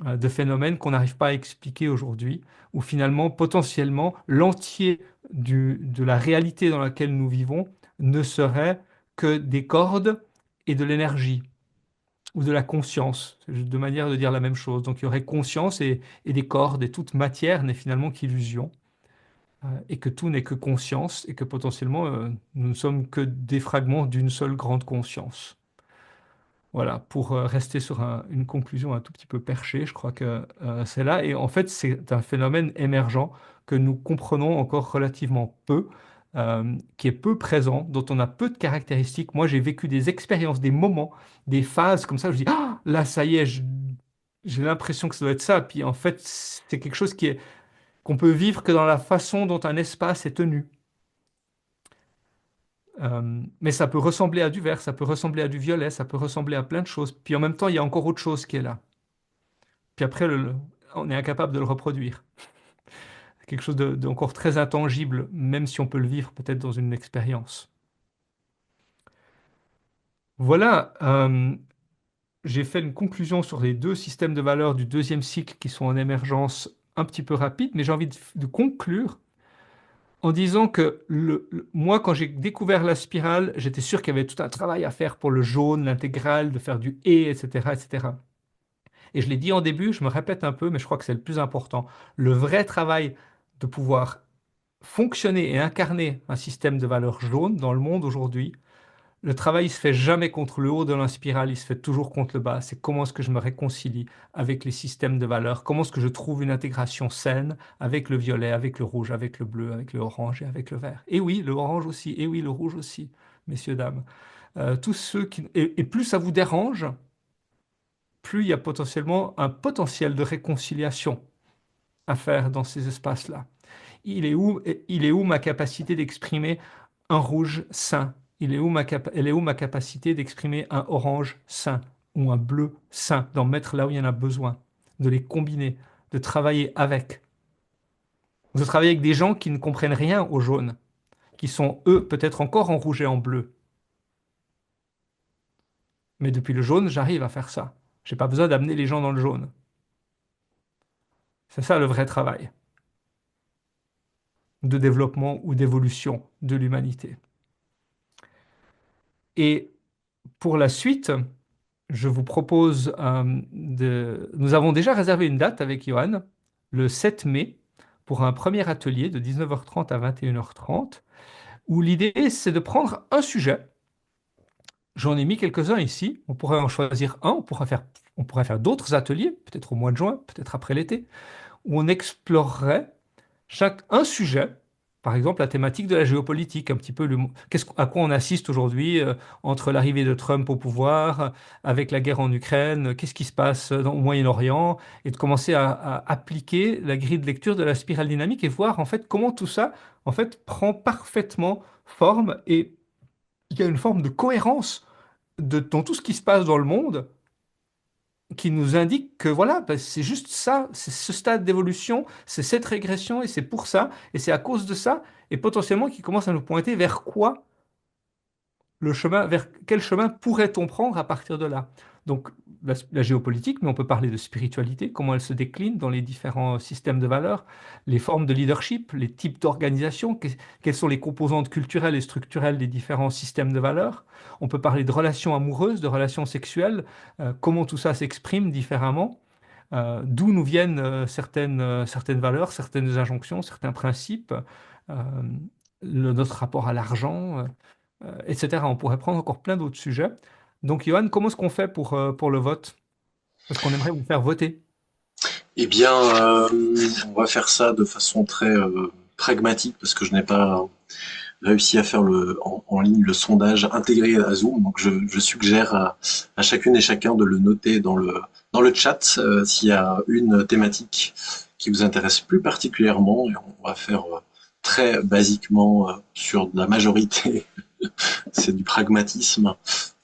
de phénomènes qu'on n'arrive pas à expliquer aujourd'hui, où finalement, potentiellement, l'entier de la réalité dans laquelle nous vivons ne serait que des cordes et de l'énergie, ou de la conscience, c'est juste deux manières de dire la même chose. Donc il y aurait conscience et des cordes, et toute matière n'est finalement qu'illusion et que tout n'est que conscience, et que potentiellement nous ne sommes que des fragments d'une seule grande conscience. Voilà, pour rester sur une conclusion un tout petit peu perchée, je crois que c'est là. Et en fait, c'est un phénomène émergent que nous comprenons encore relativement peu, qui est peu présent, dont on a peu de caractéristiques. Moi, j'ai vécu des expériences, des moments, des phases comme ça, où je dis, ah, là, ça y est, j'ai l'impression que ça doit être ça. Puis en fait, c'est quelque chose qu'on peut vivre que dans la façon dont un espace est tenu. Mais ça peut ressembler à du vert, ça peut ressembler à du violet, ça peut ressembler à plein de choses. Puis en même temps, il y a encore autre chose qui est là. Puis après, on est incapable de le reproduire. C'est quelque chose d'encore très intangible, même si on peut le vivre peut-être dans une expérience. Voilà, j'ai fait une conclusion sur les deux systèmes de valeurs du deuxième cycle qui sont en émergence un petit peu rapide, mais j'ai envie de conclure en disant que moi, quand j'ai découvert la spirale, j'étais sûr qu'il y avait tout un travail à faire pour le jaune, l'intégrale, de faire du et, etc., etc. Et je l'ai dit en début, je me répète un peu, mais je crois que c'est le plus important. Le vrai travail de pouvoir fonctionner et incarner un système de valeurs jaune dans le monde aujourd'hui, le travail ne se fait jamais contre le haut de la spirale, il se fait toujours contre le bas. C'est comment est-ce que je me réconcilie avec les systèmes de valeurs, comment est-ce que je trouve une intégration saine avec le violet, avec le rouge, avec le bleu, avec le orange et avec le vert. Et oui, le orange aussi, et oui, le rouge aussi, messieurs, dames. Tous ceux qui... et plus ça vous dérange, plus il y a potentiellement un potentiel de réconciliation à faire dans ces espaces-là. Il est où ma capacité d'exprimer un rouge sain? Elle est où ma capacité d'exprimer un orange sain ou un bleu sain, d'en mettre là où il y en a besoin, de les combiner, de travailler avec, de travailler avec des gens qui ne comprennent rien au jaune, qui sont eux peut-être encore en rouge et en bleu. Mais depuis le jaune, j'arrive à faire ça. J'ai pas besoin d'amener les gens dans le jaune. C'est ça le vrai travail de développement ou d'évolution de l'humanité. Et pour la suite, je vous propose de... Nous avons déjà réservé une date avec Johan, le 7 mai, pour un premier atelier de 19h30 à 21h30, où l'idée, c'est de prendre un sujet. J'en ai mis quelques-uns ici. On pourrait en choisir un. On pourrait faire d'autres ateliers, peut-être au mois de juin, peut-être après l'été, où on explorerait un sujet, par exemple la thématique de la géopolitique, un petit peu à quoi on assiste aujourd'hui entre l'arrivée de Trump au pouvoir, avec la guerre en Ukraine, qu'est-ce qui se passe au Moyen-Orient, et de commencer à appliquer la grille de lecture de la spirale dynamique et voir en fait comment tout ça en fait prend parfaitement forme et il y a une forme de cohérence dans tout ce qui se passe dans le monde qui nous indique que voilà, ben, c'est juste ça, c'est ce stade d'évolution, c'est cette régression et c'est pour ça, et c'est à cause de ça, et potentiellement qui commence à nous pointer vers quoi vers quel chemin pourrait-on prendre à partir de là? Donc, la géopolitique, mais on peut parler de spiritualité, comment elle se décline dans les différents systèmes de valeurs, les formes de leadership, les types d'organisation, quelles sont les composantes culturelles et structurelles des différents systèmes de valeurs. On peut parler de relations amoureuses, de relations sexuelles, comment tout ça s'exprime différemment, d'où nous viennent certaines valeurs, certaines injonctions, certains principes, euh, notre rapport à l'argent. Etc. On pourrait prendre encore plein d'autres sujets. Donc, Johan, comment est-ce qu'on fait pour le vote? Parce qu'on aimerait vous faire voter. Eh bien, on va faire ça de façon très pragmatique parce que je n'ai pas réussi à faire en ligne le sondage intégré à Zoom. Donc, je suggère à chacune et chacun de le noter dans le chat s'il y a une thématique qui vous intéresse plus particulièrement. Et on va faire très basiquement sur de la majorité. C'est du pragmatisme.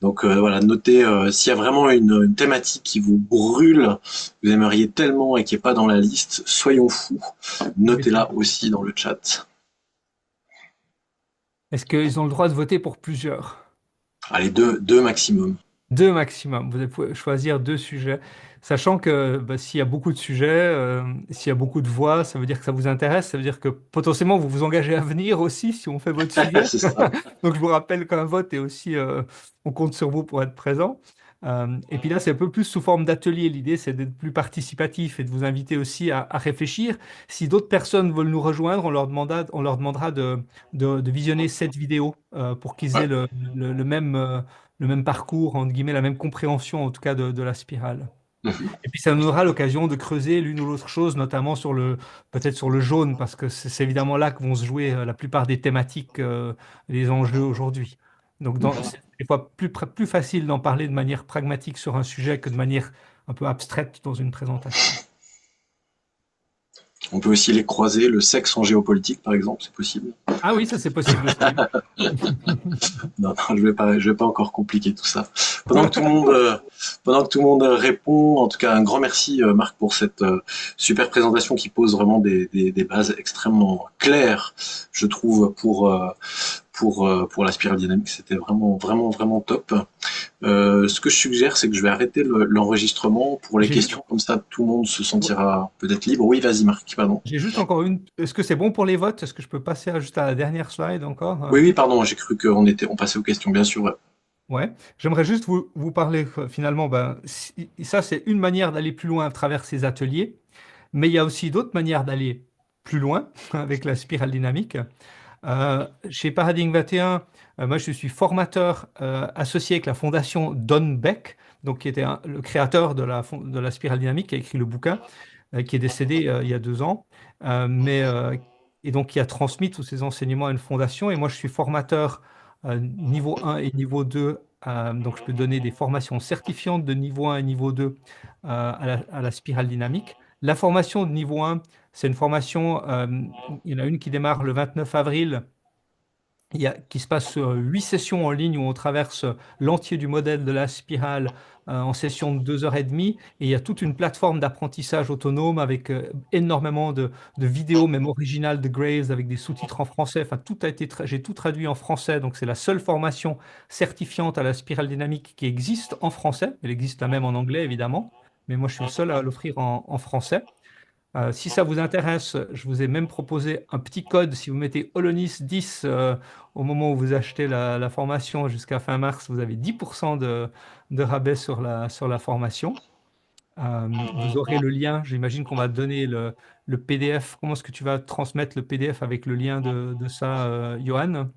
Donc voilà, notez s'il y a vraiment une thématique qui vous brûle, vous aimeriez tellement et qui n'est pas dans la liste, soyons fous. Notez-la aussi dans le chat. Est-ce qu'ils ont le droit de voter pour plusieurs? Allez, deux maximum. Deux maximum. Vous pouvez choisir deux sujets. Sachant que bah, s'il y a beaucoup de sujets, s'il y a beaucoup de voix, ça veut dire que ça vous intéresse, ça veut dire que potentiellement vous vous engagez à venir aussi si on fait votre sujet. C'est ça. Donc je vous rappelle qu'un vote est aussi, on compte sur vous pour être présent. Et puis là, c'est un peu plus sous forme d'atelier. L'idée, c'est d'être plus participatif et de vous inviter aussi à réfléchir. Si d'autres personnes veulent nous rejoindre, on leur demandera de visionner cette vidéo pour qu'ils Ouais. aient le même parcours, entre guillemets, la même compréhension, en tout cas, de la spirale. Mhm. Et puis ça nous aura l'occasion de creuser l'une ou l'autre chose, notamment peut-être sur le jaune, parce que c'est évidemment là que vont se jouer la plupart des thématiques, des enjeux aujourd'hui. Donc Mhm. c'est des fois plus facile d'en parler de manière pragmatique sur un sujet que de manière un peu abstraite dans une présentation. On peut aussi les croiser, le sexe en géopolitique, par exemple, c'est possible. Ah oui, ça c'est possible aussi. Non, non, je vais pas encore compliquer tout ça. Pendant que tout le monde, pendant que tout le monde répond, en tout cas, un grand merci, Marc, pour cette super présentation qui pose vraiment des bases extrêmement claires, je trouve, pour la spirale dynamique. C'était vraiment, vraiment, vraiment top. Ce que je suggère, c'est que je vais arrêter l'enregistrement pour les J'ai ju- questions, comme ça, tout le monde se sentira peut-être libre. Oui, vas-y, Marc, pardon. j'ai juste encore une. Est-ce que c'est bon pour les votes? Est-ce que je peux passer juste à la dernière slide encore? Oui, oui, pardon, j'ai cru on passait aux questions, bien sûr. Ouais. Ouais, j'aimerais juste vous parler finalement, ben, ça c'est une manière d'aller plus loin à travers ces ateliers, mais il y a aussi d'autres manières d'aller plus loin avec la spirale dynamique. Chez Paradigme 21, moi je suis formateur associé avec la fondation Don Beck, donc qui était le créateur de la spirale dynamique, qui a écrit le bouquin, qui est décédé il y a 2 ans, et donc qui a transmis tous ses enseignements à une fondation. Et moi je suis formateur niveau 1 et niveau 2, donc je peux donner des formations certifiantes de niveau 1 et niveau 2 à la spirale dynamique. La formation de niveau 1, c'est une formation, il y en a une qui démarre le 29 avril, qui se passe sur 8 sessions en ligne où on traverse l'entier du modèle de la spirale en session de 2 heures et demie. Et il y a toute une plateforme d'apprentissage autonome avec énormément de vidéos, même originales de Graves, avec des sous-titres en français. Enfin, j'ai tout traduit en français. Donc, c'est la seule formation certifiante à la spirale dynamique qui existe en français. Elle existe la même en anglais, évidemment. Mais moi, je suis le seul à l'offrir en français. Si ça vous intéresse, je vous ai même proposé un petit code. Si vous mettez Holonis 10 au moment où vous achetez la formation jusqu'à fin mars, vous avez 10% de rabais sur la formation. Vous aurez le lien. J'imagine qu'on va donner le PDF. Comment est-ce que tu vas transmettre le PDF avec le lien de ça, Johan?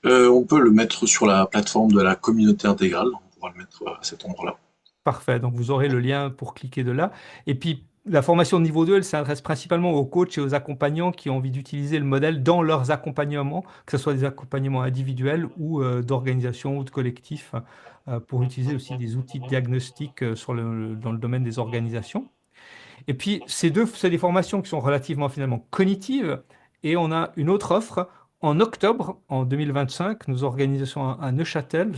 On peut le mettre sur la plateforme de la communauté intégrale. On pourra le mettre à cet endroit-là. Parfait. Donc, vous aurez le lien pour cliquer de là. Et puis, la formation de niveau 2, elle s'adresse principalement aux coachs et aux accompagnants qui ont envie d'utiliser le modèle dans leurs accompagnements, que ce soit des accompagnements individuels ou d'organisation ou de collectifs, pour utiliser aussi des outils de diagnostic dans le domaine des organisations. Et puis, c'est des formations qui sont relativement finalement cognitives. Et on a une autre offre. En octobre, en 2025, nous organisons à Neuchâtel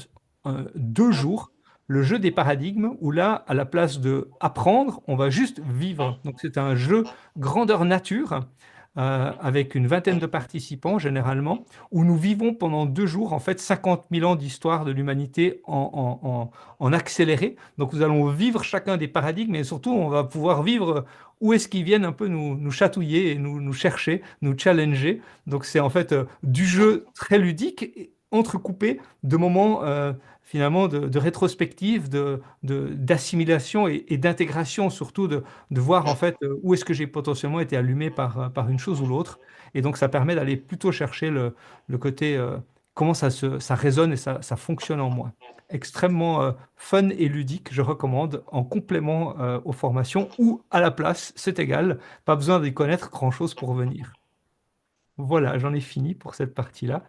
2 jours, le jeu des paradigmes, où là, à la place de apprendre, on va juste vivre. Donc, c'est un jeu grandeur nature, avec une vingtaine de participants généralement, où nous vivons pendant 2 jours, en fait, 50 000 ans d'histoire de l'humanité en accéléré. Donc nous allons vivre chacun des paradigmes et surtout on va pouvoir vivre où est-ce qu'ils viennent un peu nous chatouiller et nous chercher, nous challenger. Donc c'est en fait du jeu très ludique, entrecoupé de moments finalement de rétrospective, d'assimilation et d'intégration, surtout de voir en fait où est-ce que j'ai potentiellement été allumé par une chose ou l'autre. Et donc ça permet d'aller plutôt chercher le côté comment ça résonne et ça fonctionne en moi. Extrêmement fun et ludique, je recommande en complément aux formations ou à la place, c'est égal, pas besoin d'y connaître grand-chose pour venir. Voilà, j'en ai fini pour cette partie-là.